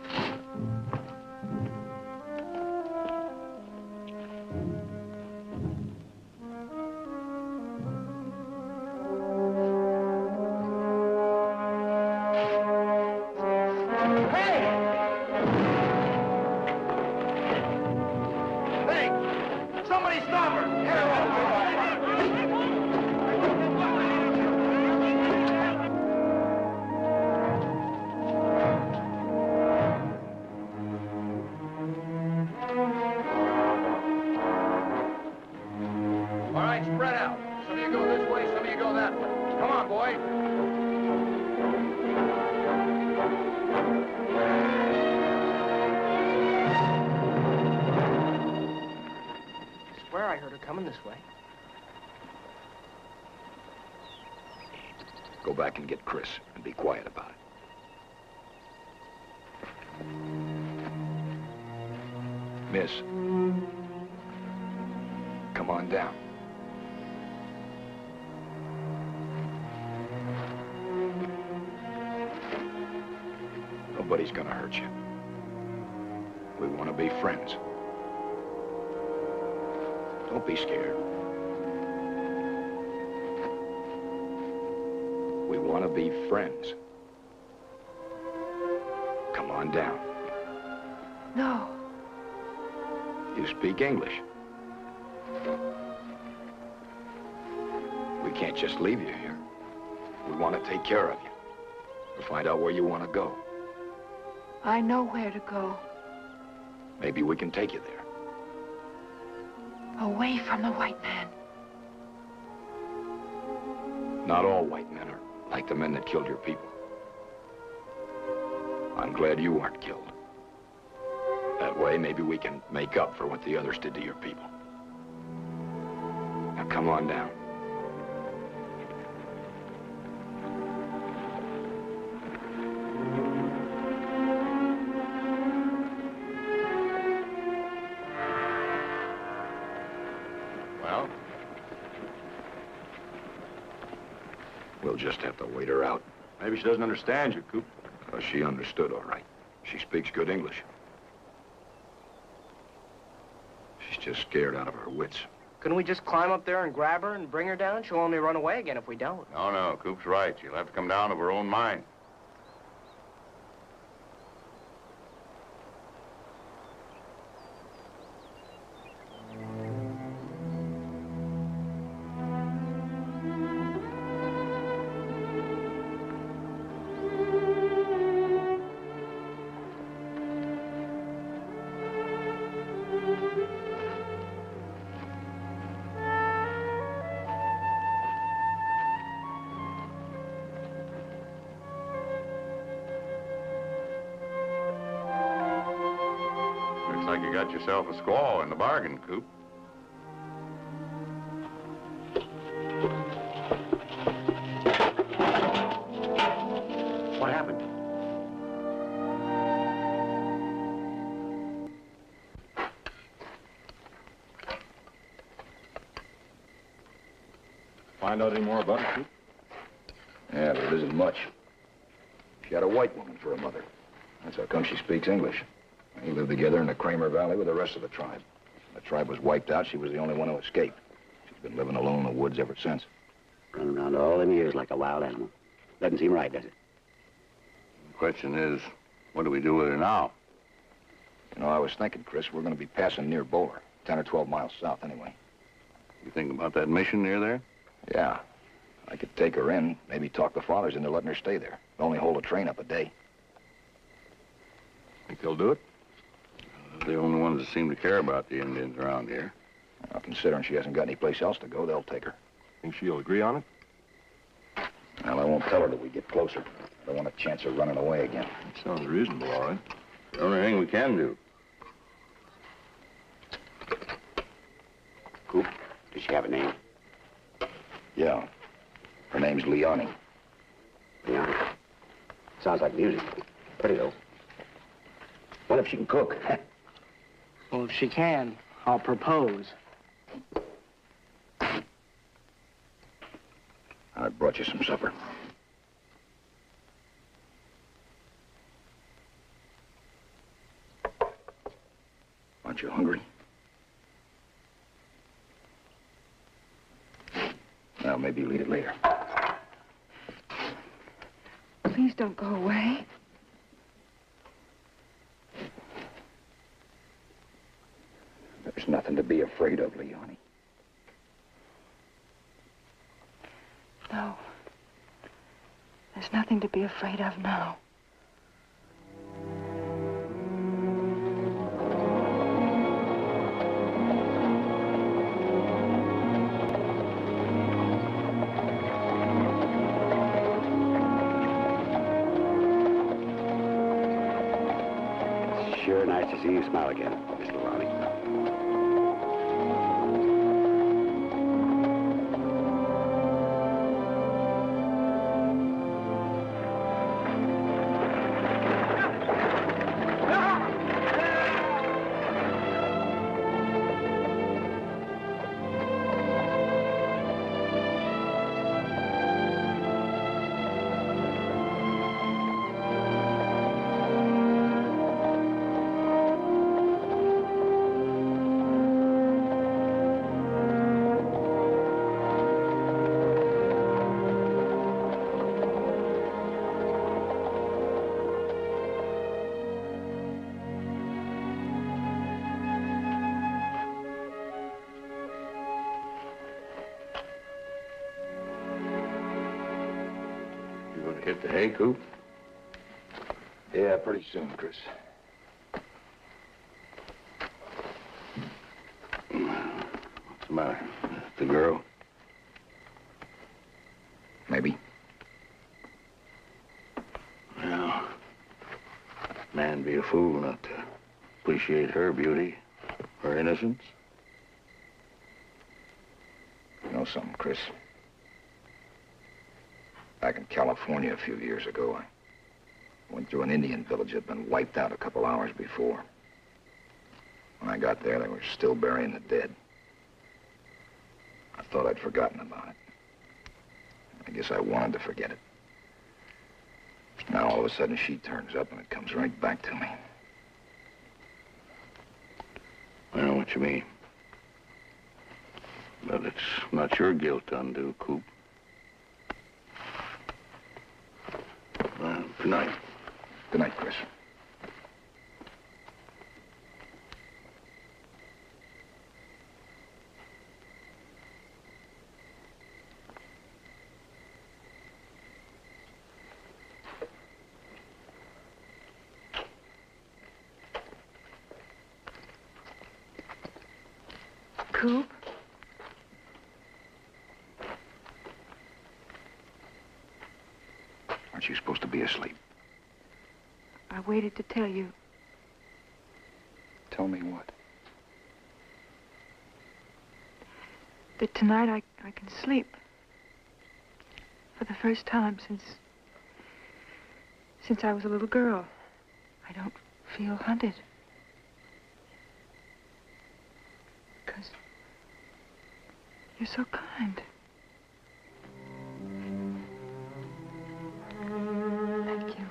I heard her coming this way. Go back and get Chris and be quiet about it. Miss, come on down. Nobody's gonna hurt you. We want to be friends. Don't be scared. We want to be friends. Come on down. No. You speak English. We can't just leave you here. We want to take care of you. We'll find out where you want to go. I know where to go. Maybe we can take you there. Away from the white man. Not all white men are like the men that killed your people. I'm glad you weren't killed. That way, maybe we can make up for what the others did to your people. Now, come on down. Well? We'll just have to wait her out. Maybe she doesn't understand you, Coop. She understood, all right. She speaks good English. She's just scared out of her wits. Couldn't we just climb up there and grab her and bring her down? She'll only run away again if we don't. No, Coop's right. She'll have to come down of her own mind. Looks like you got yourself a squaw in the bargain, Coop. What happened? Find out any more about it, Coop? Yeah, but it isn't much. She had a white woman for a mother. That's how come she speaks English. They lived together in the Kramer Valley with the rest of the tribe. The tribe was wiped out. She was the only one who escaped. She's been living alone in the woods ever since. Running around all them years like a wild animal. Doesn't seem right, does it? The question is, what do we do with her now? You know, I was thinking, Chris, we're going to be passing near Bowler, 10 or 12 miles south anyway. You think about that mission near there? Yeah. I could take her in, maybe talk the fathers into letting her stay there. Only hold a train up a day. Think they'll do it? They're the only ones that seem to care about the Indians around here. Well, considering she hasn't got any place else to go, they'll take her. Think she'll agree on it? Well, I won't tell her till we get closer. I don't want a chance of running away again. Sounds reasonable, all right. The only thing we can do. Coop, does she have a name? Yeah. Her name's Leonie. Yeah. Sounds like music. Pretty, though. What if she can cook? Well, if she can, I'll propose. I brought you some supper. Aren't you hungry? Well, maybe you'll eat it later. Please don't go away. There's nothing to be afraid of, Leonie. No. There's nothing to be afraid of now. Sure nice to see you smile again, Miss Leonie. Hit the hay, Coop? Yeah, pretty soon, Chris. What's the matter? The girl? Maybe. Well, man be a fool not to appreciate her beauty, her innocence. You know something, Chris? Back in California a few years ago, I went through an Indian village that had been wiped out a couple hours before. When I got there, they were still burying the dead. I thought I'd forgotten about it. I guess I wanted to forget it. Now, all of a sudden, she turns up and it comes right back to me. I know what you mean. But it's not your guilt to undo, Coop. Well, good night. Good night, Chris. Coop? Aren't you supposed to be asleep? I waited to tell you. Tell me what? That tonight I can sleep. For the first time since I was a little girl. I don't feel hunted. Because you're so kind. Thank you.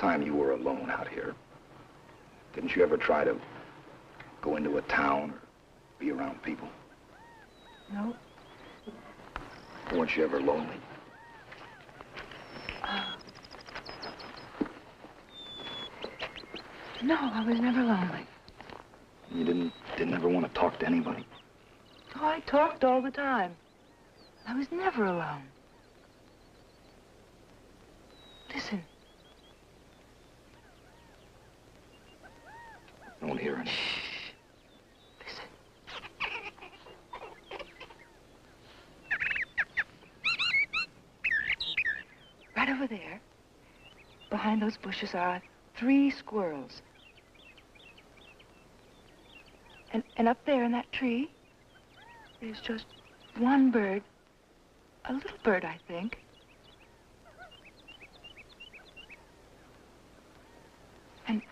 time you were alone out here, didn't you ever try to go into a town or be around people? No. Weren't you ever lonely? No, I was never lonely. You didn't ever want to talk to anybody? Oh, I talked all the time. I was never alone. Listen. I don't hear anything. Listen. Right over there, behind those bushes, are 3 squirrels. And up there in that tree, there's just one bird. A little bird, I think. And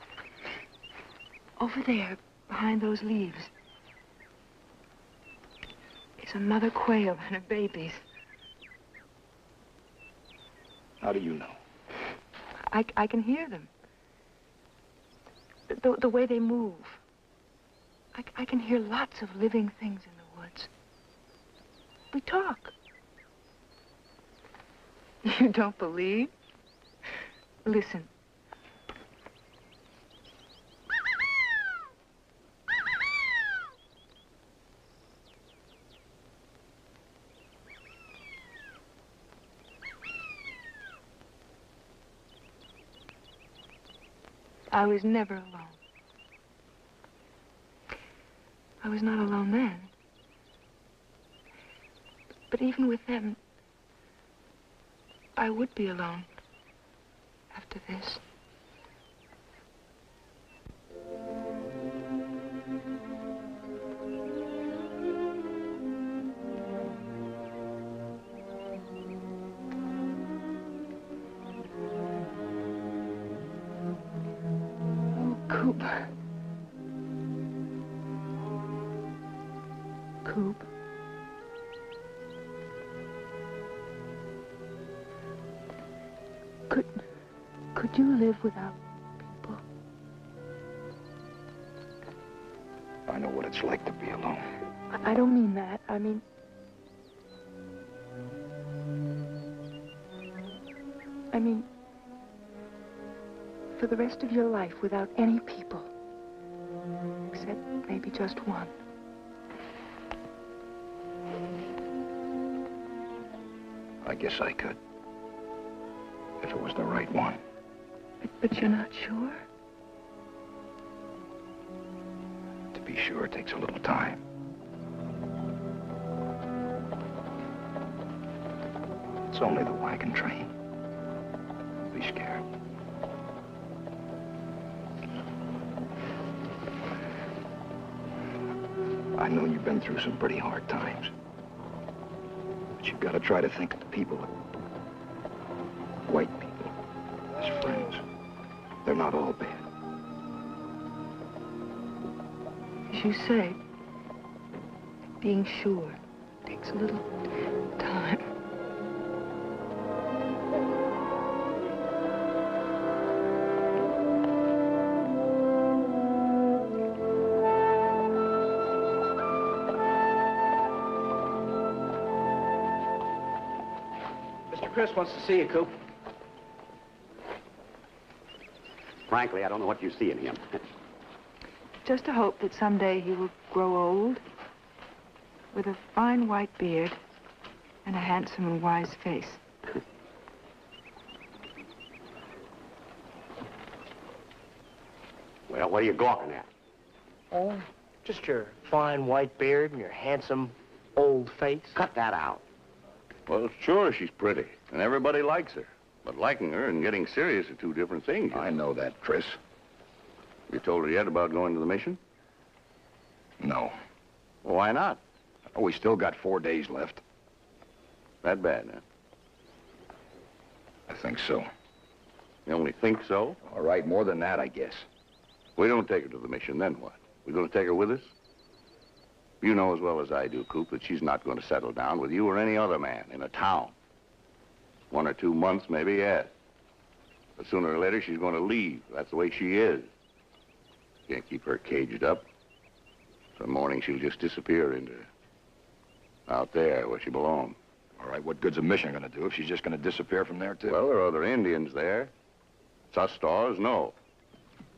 over there, behind those leaves, is a mother quail and her babies. How do you know? I can hear them. The way they move. I can hear lots of living things in the woods. We talk. You don't believe? Listen. I was never alone. I was not alone then. But even with them, I would be alone after this. Oh, Coop. Coop. Could you live without people? I know what it's like to be alone. I don't mean that. I mean... for the rest of your life without any people. Except maybe just one. I guess I could. If it was the right one. But you're not sure? To be sure, it takes a little time. It's only the wagon train. Don't be scared. I know you've been through some pretty hard times. But you've got to try to think of the people, white people, as friends. They're not all bad. As you say, being sure takes a little time. Mr. Chris wants to see you, Coop. Frankly, I don't know what you see in him. Just to hope that someday he will grow old with a fine white beard and a handsome and wise face. Well, what are you gawking at? Oh, just your fine white beard and your handsome old face. Cut that out. Well, sure, she's pretty, and everybody likes her. But liking her and getting serious are 2 different things. I know that, Chris. You told her yet about going to the mission? No. Well, why not? Oh, we still got 4 days left. That bad, huh? I think so. You only think so? All right, more than that, I guess. We don't take her to the mission, then what? We're going to take her with us? You know as well as I do, Coop, that she's not going to settle down with you or any other man in a town. 1 or 2 months, maybe, yes. But sooner or later, she's going to leave. That's the way she is. Can't keep her caged up. Some morning, she'll just disappear into out there where she belongs. All right, what good's a mission going to do if she's just going to disappear from there, too? Well, there are other Indians there. Us stars, no.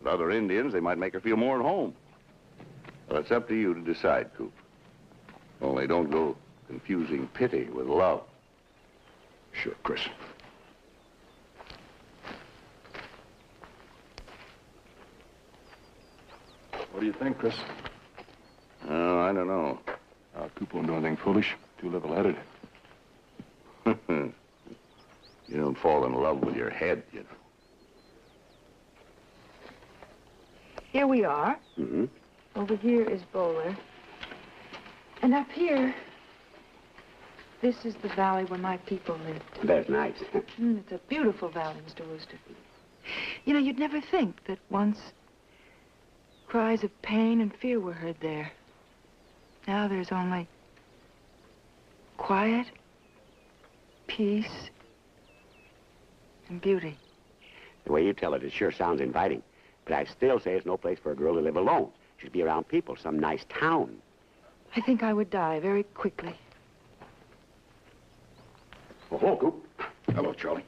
But other Indians, they might make her feel more at home. Well, it's up to you to decide, Coop. Only don't go confusing pity with love. Sure, Chris. What do you think, Chris? Oh, I don't know. Coop won't do anything foolish. Too level-headed. You don't fall in love with your head, you know. Here we are. Mm-hmm. Over here is Bowler. And up here, this is the valley where my people lived. That's nice. It's a beautiful valley, Mr. Wooster. You know, you'd never think that once cries of pain and fear were heard there. Now there's only quiet, peace, and beauty. The way you tell it sure sounds inviting. But I still say it's no place for a girl to live alone. She'd be around people, some nice town. I think I would die very quickly. Oh, hello, Coop. Hello, Charlie.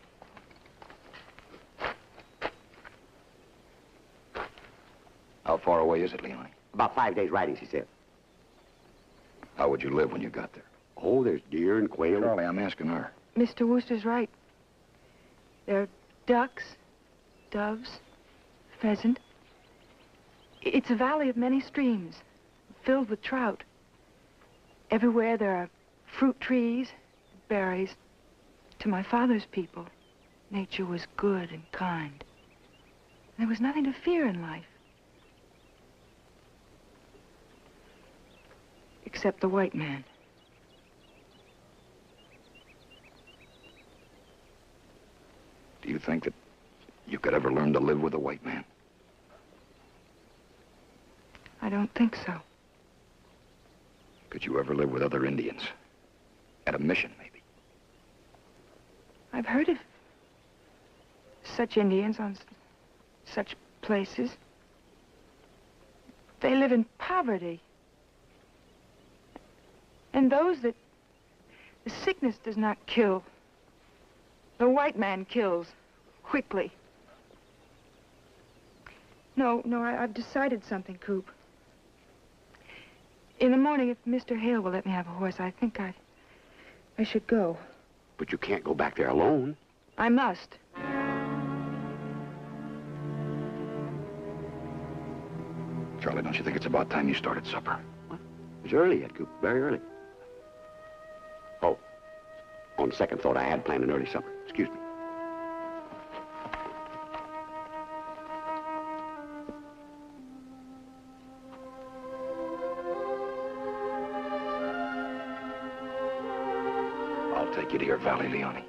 How far away is it, Leone? About 5 days riding, she said. How would you live when you got there? Oh, there's deer and quail. Charlie, I'm asking her. Mr. Wooster's right. There are ducks, doves, pheasant. It's a valley of many streams, filled with trout. Everywhere there are fruit trees, berries. To my father's people, nature was good and kind. There was nothing to fear in life. Except the white man. Do you think that you could ever learn to live with a white man? I don't think so. Could you ever live with other Indians? At a mission, maybe? I've heard of such Indians on such places. They live in poverty. And those that the sickness does not kill, the white man kills quickly. No, I've decided something, Coop. In the morning, if Mr. Hale will let me have a horse, I think I should go. But you can't go back there alone. I must. Charlie, don't you think it's about time you started supper? What? It's early yet, Coop. Very early. Oh, on second thought, I had planned an early supper. Excuse me. I'll take you to your valley, Leone.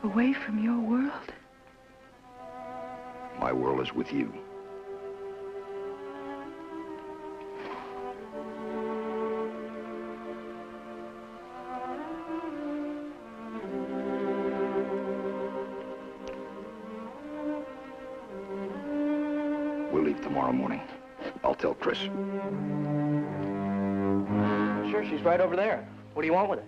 Away from your world? My world is with you. We'll leave tomorrow morning. I'll tell Chris. Sure, she's right over there. What do you want with her?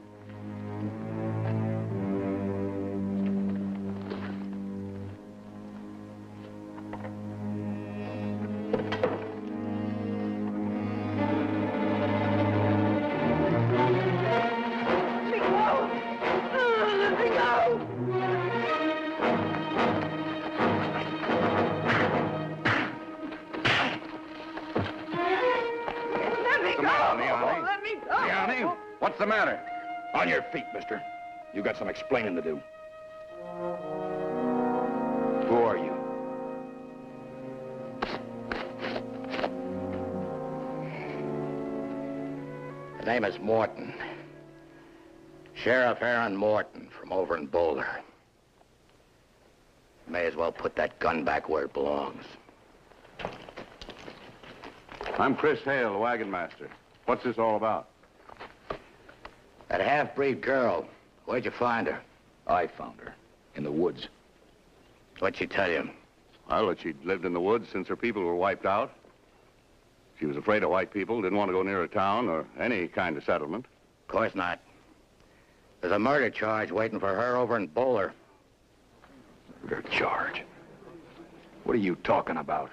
What's the matter? On your feet, mister. You got some explaining to do. Who are you? The name is Morton. Sheriff Aaron Morton from over in Boulder. May as well put that gun back where it belongs. I'm Chris Hale, the wagon master. What's this all about? That half-breed girl, where'd you find her? I found her. In the woods. What'd she tell you? Well, that she'd lived in the woods since her people were wiped out. She was afraid of white people, didn't want to go near a town or any kind of settlement. Of course not. There's a murder charge waiting for her over in Bowler. Murder charge? What are you talking about?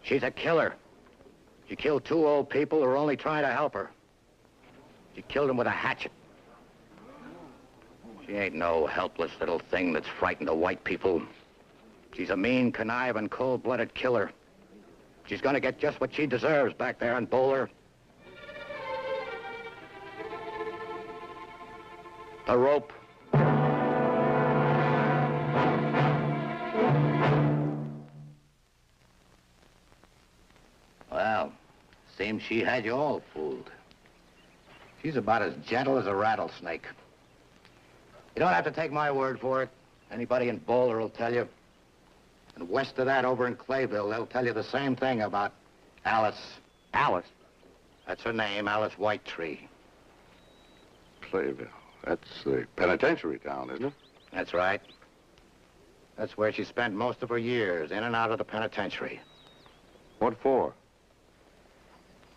She's a killer. She killed 2 old people who were only trying to help her. She killed them with a hatchet. She ain't no helpless little thing that's frightened of white people. She's a mean, conniving, cold-blooded killer. She's gonna get just what she deserves back there in Bowler. The rope. Well, seems she had you all fooled. She's about as gentle as a rattlesnake. You don't have to take my word for it. Anybody in Bowler will tell you. And west of that, over in Clayville, they'll tell you the same thing about Alice. Alice? That's her name, Alice Whitetree. Clayville. That's the penitentiary town, isn't it? That's right. That's where she spent most of her years, in and out of the penitentiary. What for?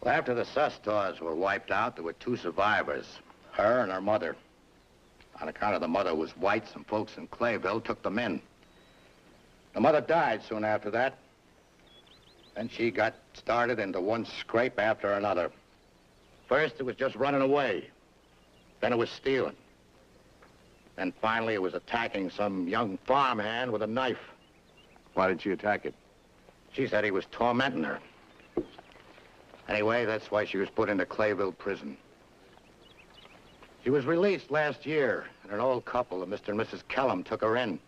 Well, after the Sustors were wiped out, there were 2 survivors, her and her mother. On account of the mother was white, some folks in Clayville took them in. The mother died soon after that. Then she got started into one scrape after another. First, it was just running away. Then it was stealing. Then finally, it was attacking some young farmhand with a knife. Why did she attack it? She said he was tormenting her. Anyway, that's why she was put into Clayville prison. She was released last year, and an old couple, Mr. and Mrs. Kellum, took her in.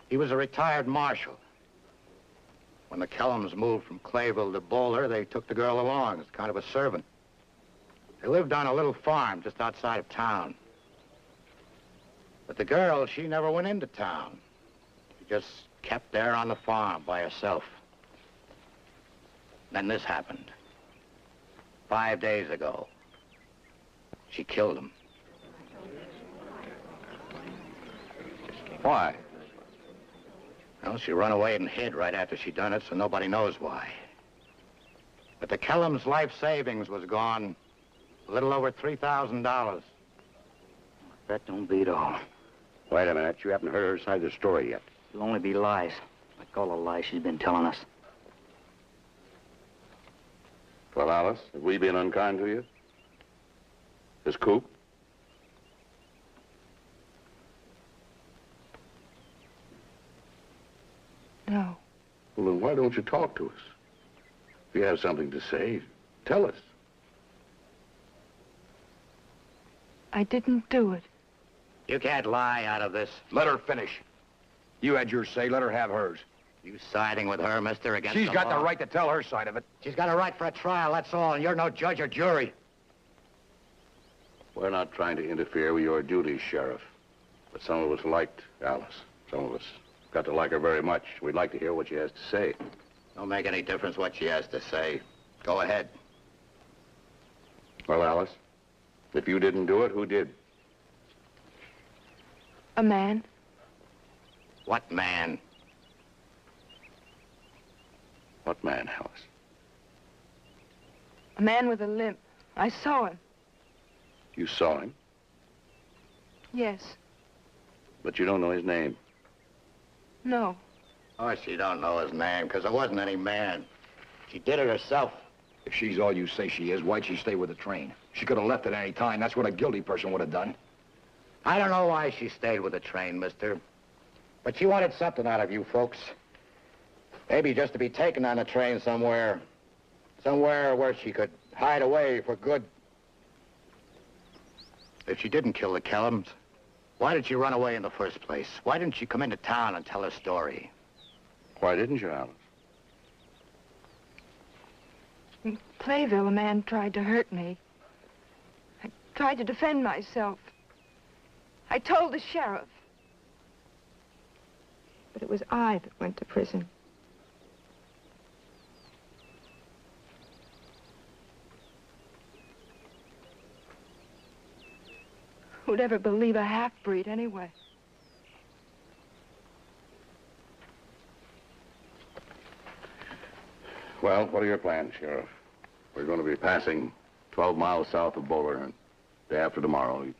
He was a retired marshal. When the Kellums moved from Clayville to Bowler, they took the girl along as kind of a servant. They lived on a little farm just outside of town. But the girl, she never went into town. She just kept there on the farm by herself. Then this happened. 5 days ago. She killed him. Why? Well, she run away and hid right after she done it, so nobody knows why. But the Kellums' life savings was gone. A little over $3,000. That don't beat all. Wait a minute. You haven't heard her side of the story yet. It'll only be lies. Like all the lies she's been telling us. Well, Alice, have we been unkind to you? This Coop? No. Well, then why don't you talk to us? If you have something to say, tell us. I didn't do it. You can't lie out of this. Let her finish. You had your say, let her have hers. You siding with her, mister, against She's the got law? the right to tell her side of it. She's got a right for a trial, that's all, and you're no judge or jury. We're not trying to interfere with your duties, Sheriff. But some of us liked Alice. Some of us got to like her very much. We'd like to hear what she has to say. Don't make any difference what she has to say. Go ahead. Well, Alice, if you didn't do it, who did? A man. What man? What man, Alice? A man with a limp. I saw him. You saw him, Yes. but you don't know his name. No. Oh, she don't know his name, because there wasn't any man. She did it herself. If she's all you say she is, why'd she stay with the train? She could have left at any time. That's what a guilty person would have done. I don't know why she stayed with the train, mister. But she wanted something out of you folks. Maybe just to be taken on a train somewhere. Somewhere where she could hide away for good. If she didn't kill the Kellums, why did she run away in the first place? Why didn't she come into town and tell her story? Why didn't you, Alice? In Clayville, a man tried to hurt me. I tried to defend myself. I told the sheriff. But it was I that went to prison. Who'd ever believe a half-breed anyway? Well, what are your plans, Sheriff? We're going to be passing 12 miles south of Bowler and day after tomorrow.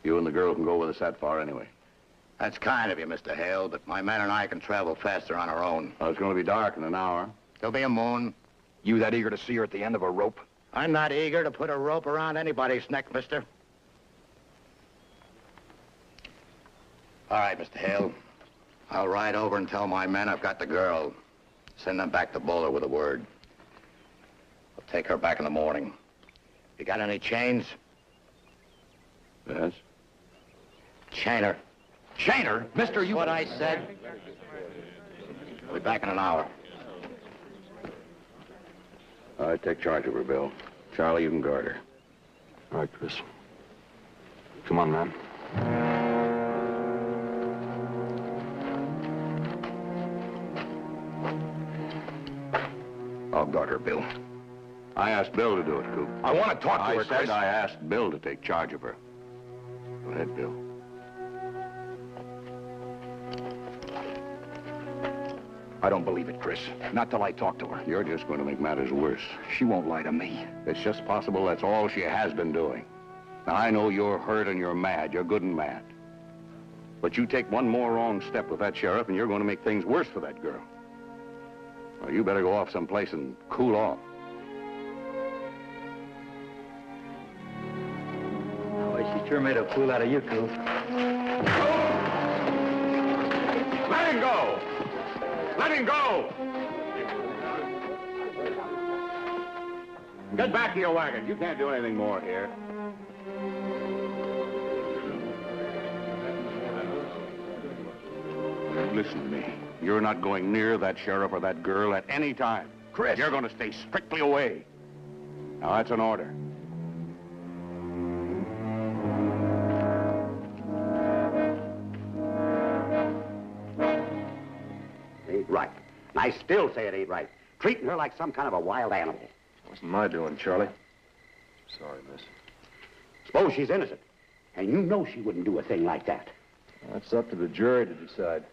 You and the girl can go with us that far anyway. That's kind of you, Mr. Hale, but my men and I can travel faster on our own. Well, it's going to be dark in an hour. There'll be a moon. You that eager to see her at the end of a rope? I'm not eager to put a rope around anybody's neck, mister. All right, Mr. Hale. I'll ride over and tell my men I've got the girl. Send them back to Bowler with a word. I'll take her back in the morning. You got any chains? Yes? Chain her. Chain her? Mister, you... What I said. We'll be back in an hour. All right, take charge of her, Bill. Charlie, you can guard her. All right, Chris. Come on, man. I'll guard her, Bill. I asked Bill to do it, Coop. I want to talk to her, I said Chris. I asked Bill to take charge of her. Go ahead, Bill. I don't believe it, Chris. Not till I talk to her. You're just going to make matters worse. She won't lie to me. It's just possible that's all she has been doing. Now, I know you're hurt and you're mad. You're good and mad. But you take one more wrong step with that sheriff and you're going to make things worse for that girl. Well, you better go off someplace and cool off. Boy, she sure made a fool out of you, Coop. Let him go! Let him go! Get back to your wagon. You can't do anything more here. Listen to me. You're not going near that sheriff or that girl at any time. Chris! You're going to stay strictly away. Now, that's an order. Ain't right. And I still say it ain't right. Treating her like some kind of a wild animal. Wasn't my doing, Charlie. Sorry, miss. Suppose she's innocent. And you know she wouldn't do a thing like that. That's up to the jury to decide.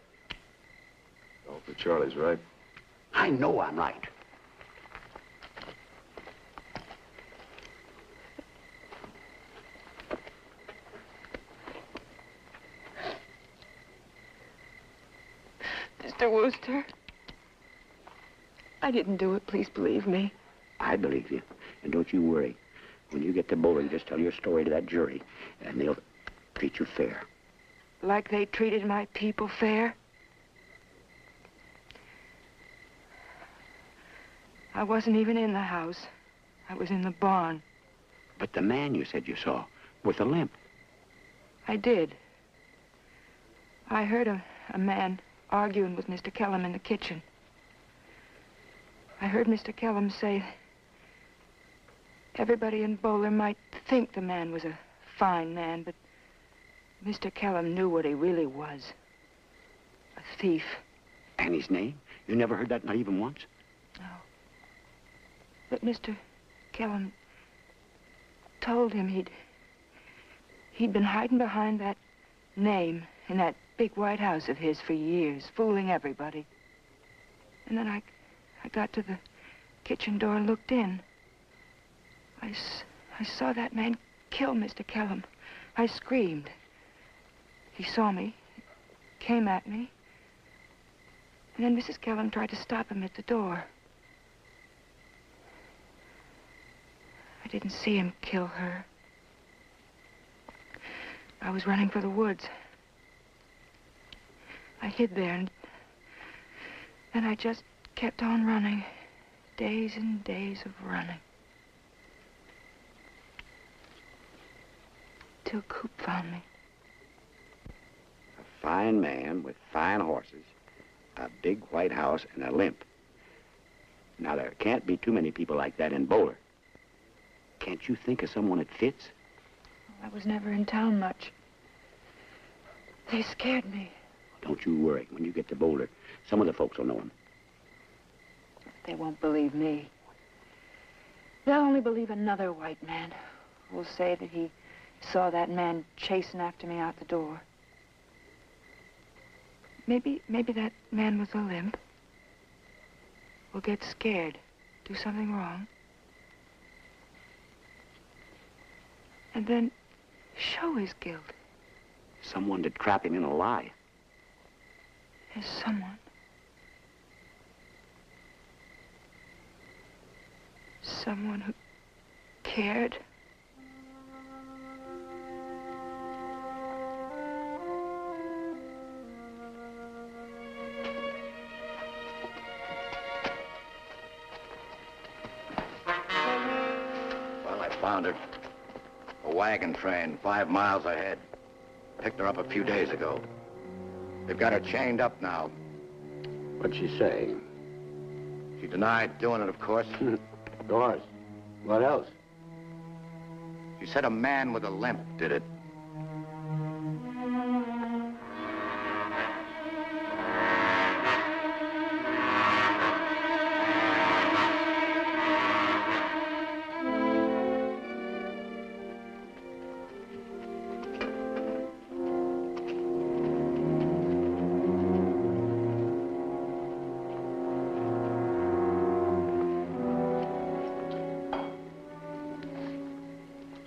Oh, but Charlie's right. I know I'm right. Mr. Wooster, I didn't do it. Please believe me. I believe you. And don't you worry. When you get to Bowling, just tell your story to that jury, and they'll treat you fair. Like they treated my people fair? I wasn't even in the house. I was in the barn. But the man you said you saw, with a limp. I did. I heard a man arguing with Mr. Kellum in the kitchen. I heard Mr. Kellum say everybody in Bowler might think the man was a fine man, but Mr. Kellum knew what he really was. A thief. And his name? You never heard that, not even once? No. But Mr. Kellum told him he'd been hiding behind that name in that big white house of his for years, fooling everybody. And then I got to the kitchen door and looked in. I saw that man kill Mr. Kellum. I screamed. He saw me, came at me, and then Mrs. Kellum tried to stop him at the door. I didn't see him kill her. I was running for the woods. I hid there, and I just kept on running. Days and days of running. Till Coop found me. A fine man with fine horses, a big white house, and a limp. Now, there can't be too many people like that in Bowler. Can't you think of someone that fits? I was never in town much. They scared me. Don't you worry. When you get to Boulder, some of the folks will know him. They won't believe me. They'll only believe another white man who'll say that he saw that man chasing after me out the door. Maybe that man with a limp will get scared, do something wrong, and then show his guilt. Someone to trap him in a lie. There's someone. Someone who cared. Well, I found her. A wagon train 5 miles ahead. Picked her up a few days ago. They've got her chained up now. What'd she say? She denied doing it, of course. Of course. What else? She said a man with a limp did it.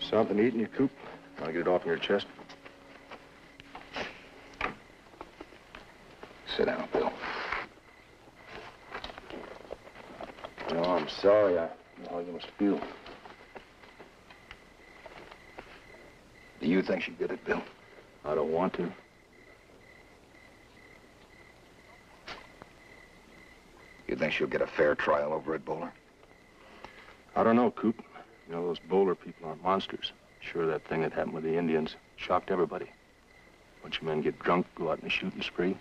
Something to eat in your coop? Want to get it off your chest? Sit down, Bill. No, I'm sorry. I know how you must feel. Do you think she did it, Bill? I don't want to. You think she'll get a fair trial over it, Bowler? I don't know, Coop. You know, those Bowler people aren't monsters. Sure, that thing that happened with the Indians shocked everybody. Bunch of men get drunk, go out in a shooting spree.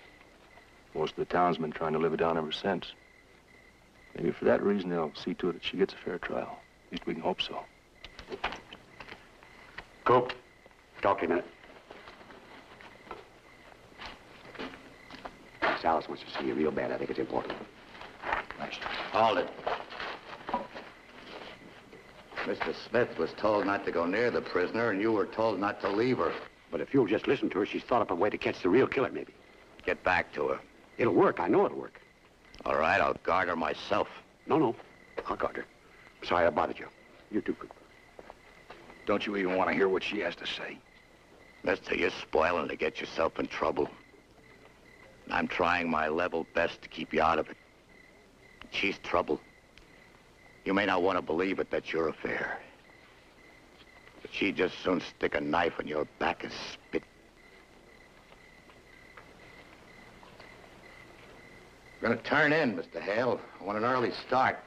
Most of the townsmen trying to live it down ever since. Maybe for that reason they'll see to it that she gets a fair trial. At least we can hope so. Coop, talk to you a minute. Miss Alice wants to see you real bad. I think it's important. Nice. Hold it. Mr. Smith was told not to go near the prisoner, and you were told not to leave her. But if you'll just listen to her, she's thought up a way to catch the real killer, maybe. Get back to her. It'll work. I know it'll work. All right, I'll guard her myself. No. I'll guard her. Sorry I bothered you. You too, Coop. Don't you even want to hear what she has to say? Mister, you're spoiling to get yourself in trouble. I'm trying my level best to keep you out of it. She's trouble. You may not want to believe it, that's your affair. But she'd just soon stick a knife in your back and spit. We're gonna turn in, Mr. Hale. I want an early start.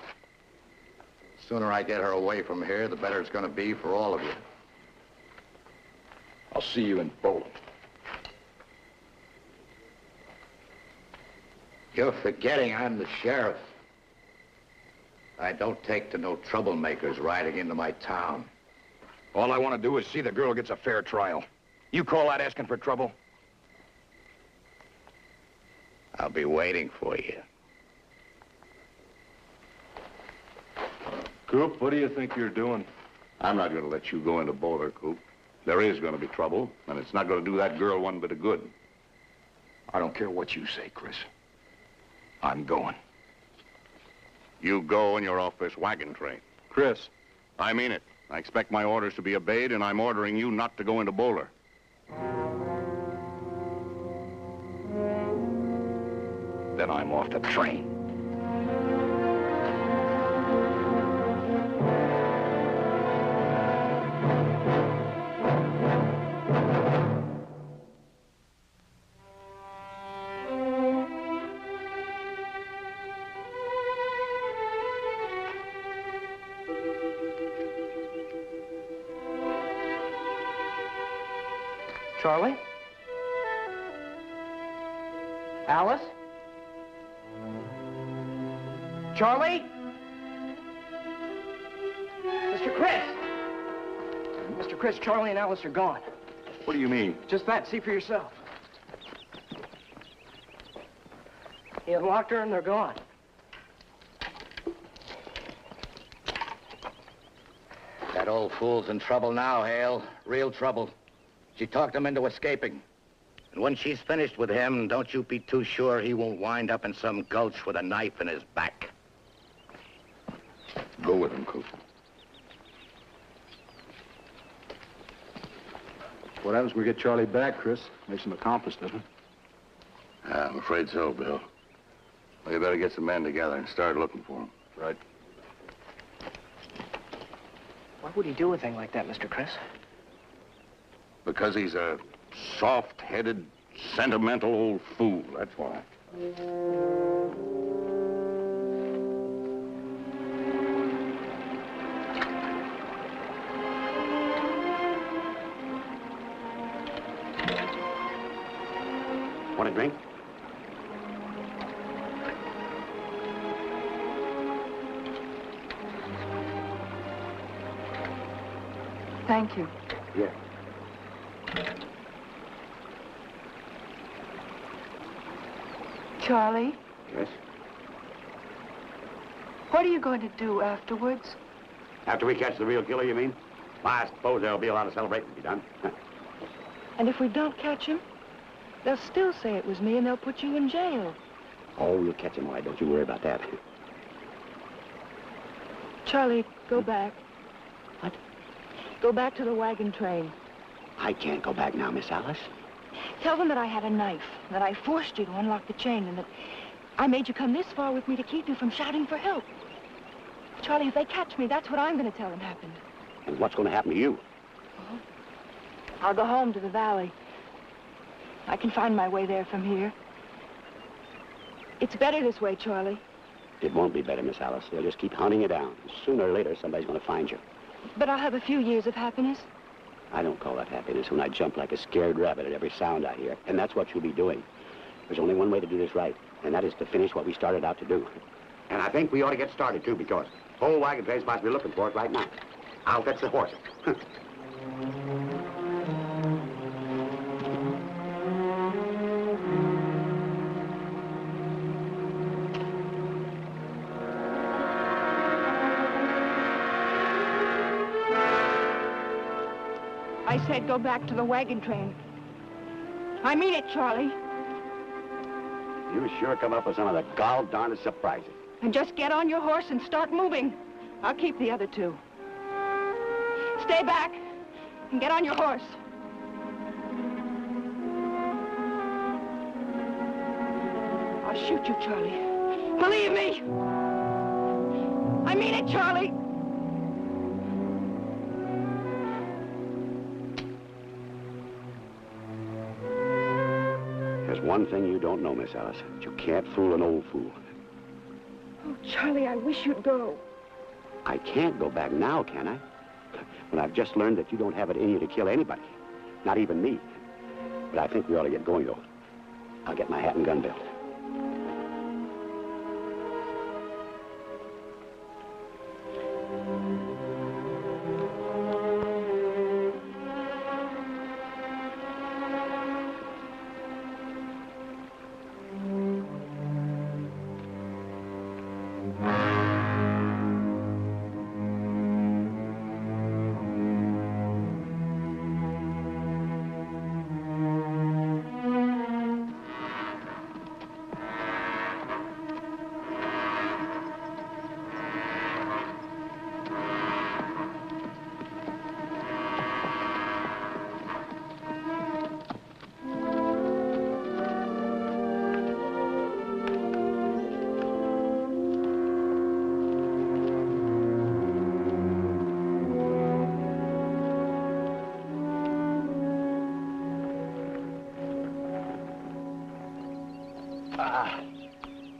The sooner I get her away from here, the better it's gonna be for all of you. I'll see you in Bowling. You're forgetting I'm the sheriff. I don't take to no troublemakers riding into my town. All I want to do is see the girl gets a fair trial. You call that asking for trouble? I'll be waiting for you. Coop, what do you think you're doing? I'm not going to let you go into Boulder, Coop. There is going to be trouble, and it's not going to do that girl one bit of good. I don't care what you say, Chris. I'm going. You go and you're off this wagon train. Chris. I mean it. I expect my orders to be obeyed, and I'm ordering you not to go into Boulder. Then I'm off the train. Charlie? Alice? Charlie? Mr. Chris! Mr. Chris, Charlie and Alice are gone. What do you mean? Just that. See for yourself. He unlocked her and they're gone. That old fool's in trouble now, Hale. Real trouble. She talked him into escaping. And when she's finished with him, don't you be too sure he won't wind up in some gulch with a knife in his back. Go with him, Coop. What happens when we get Charlie back, Chris? Makes him accomplished, doesn't it? I'm afraid so, Bill. Well, you better get some men together and start looking for him. Right. Why would he do a thing like that, Mr. Chris? Because he's a soft-headed, sentimental old fool, that's why. Want a drink? Thank you. Yeah. Charlie, Yes? what are you going to do afterwards? After we catch the real killer, you mean? Well, I suppose there'll be a lot of celebrating to be done. And if we don't catch him, they'll still say it was me and they'll put you in jail. Oh, we'll catch him, all right. Don't you worry about that. Charlie, go back. What? Go back to the wagon train. I can't go back now, Miss Alice. Tell them that I had a knife, that I forced you to unlock the chain, and that I made you come this far with me to keep you from shouting for help. Charlie, if they catch me, that's what I'm going to tell them happened. And what's going to happen to you? I'll go home to the valley. I can find my way there from here. It's better this way, Charlie. It won't be better, Miss Alice. They'll just keep hunting you down. Sooner or later, somebody's going to find you. But I'll have a few years of happiness. I don't call that happiness when I jump like a scared rabbit at every sound I hear. And that's what you'll be doing. There's only one way to do this right, and that is to finish what we started out to do. And I think we ought to get started, too, because the whole wagon train's supposed to be looking for it right now. I'll fetch the horses. I said go back to the wagon train. I mean it, Charlie. You sure come up with some of the gall-darndest surprises. And just get on your horse and start moving. I'll keep the other two. Stay back and get on your horse. I'll shoot you, Charlie. Believe me. I mean it, Charlie. There's one thing you don't know, Miss Alice. That you can't fool an old fool. Oh, Charlie, I wish you'd go. I can't go back now, can I? When I've just learned that you don't have it in you to kill anybody. Not even me. But I think we ought to get going, though. I'll get my hat and gun belt.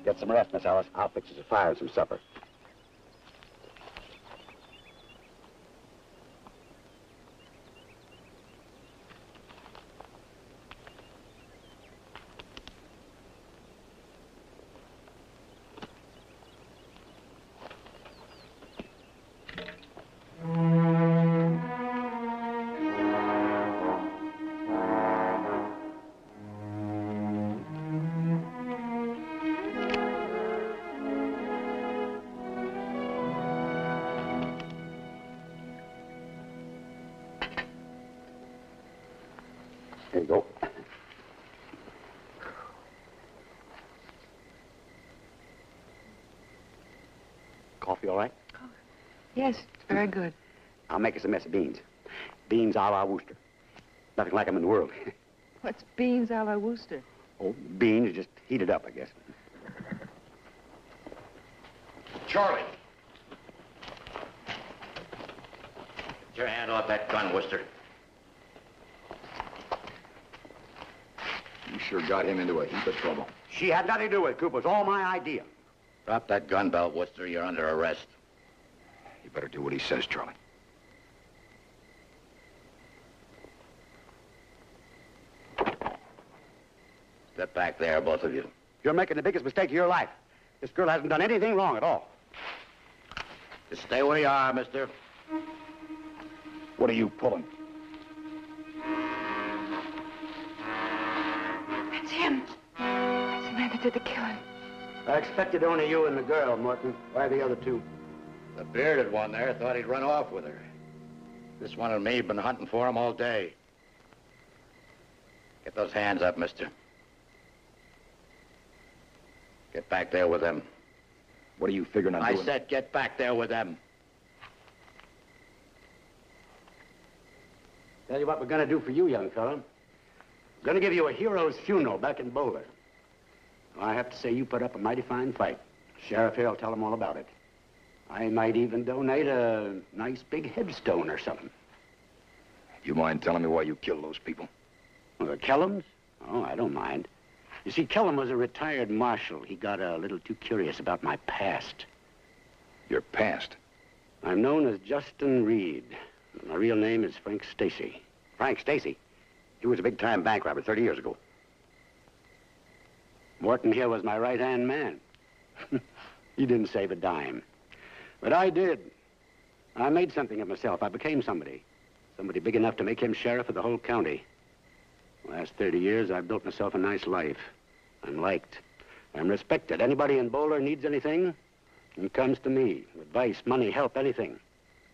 Get some rest, Miss Alice. I'll fix us a fire and some supper. Coffee all right? Yes, very good. I'll make us a mess of beans. Beans a la Worcester. Nothing like them in the world. What's beans a la Worcester? Oh, beans just heated up, I guess. Charlie! Get your hand off that gun, Worcester. You sure got him into a heap of trouble. She had nothing to do with it, Cooper. It was all my idea. Drop that gun belt, Worcester. You're under arrest. You better do what he says, Charlie. Step back there, both of you. You're making the biggest mistake of your life. This girl hasn't done anything wrong at all. Just stay where you are, mister. What are you pulling? That's him. That's the man that did the killing. I expected only you and the girl, Morton. Why the other two? The bearded one there thought he'd run off with her. This one and me have been hunting for him all day. Get those hands up, mister. Get back there with them. What are you figuring on doing? I said get back there with them. Tell you what we're gonna do for you, young fella. We're gonna give you a hero's funeral back in Boulder. Well, I have to say you put up a mighty fine fight. Sheriff here will tell him all about it. I might even donate a nice big headstone or something. You mind telling me why you killed those people? Well, the Kellums? Oh, I don't mind. You see, Kellum was a retired marshal. He got a little too curious about my past. Your past? I'm known as Justin Reed. My real name is Frank Stacy. Frank Stacy? He was a big-time bank robber 30 years ago. Morton here was my right-hand man. He didn't save a dime. But I did. I made something of myself. I became somebody. Somebody big enough to make him sheriff of the whole county. The last 30 years, I've built myself a nice life. I'm liked. I'm respected. Anybody in Boulder needs anything, he comes to me. Advice, money, help, anything.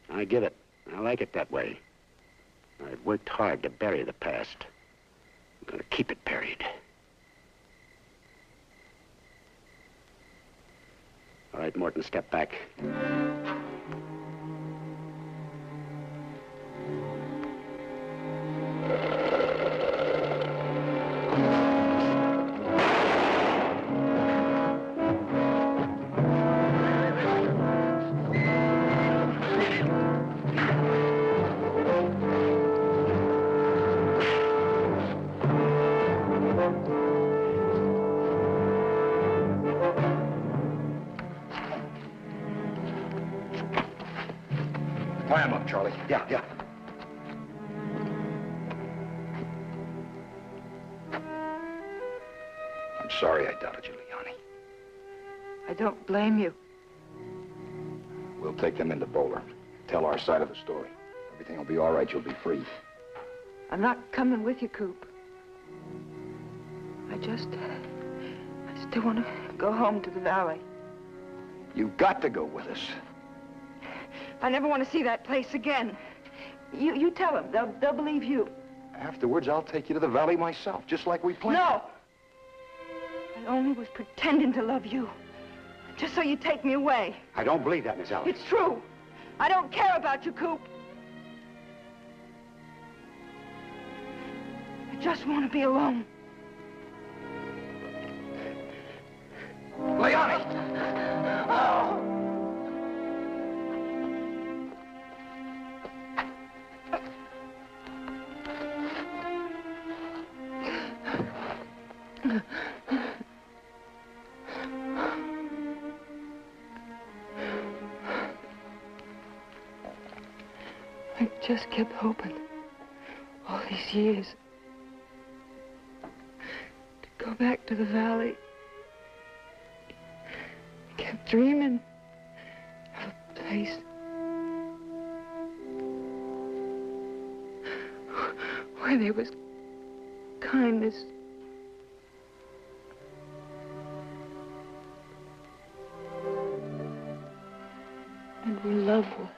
I give it. I like it that way. I've worked hard to bury the past. I'm going to keep it buried. All right, Morton, step back. Tie him up, Charlie. Yeah. I'm sorry I doubted you, Leonie. I don't blame you. We'll take them into Boulder. Tell our side of the story. Everything will be all right. You'll be free. I'm not coming with you, Coop. I still want to go home to the valley. You've got to go with us. I never want to see that place again. You tell them. They'll believe you. Afterwards, I'll take you to the valley myself, just like we planned. No! I only was pretending to love you. Just so you'd take me away. I don't believe that, Miss Alice. It's true. I don't care about you, Coop. I just want to be alone. Leonie! Oh! I just kept hoping all these years to go back to the valley. I kept dreaming of a place where there was kindness. And where love was.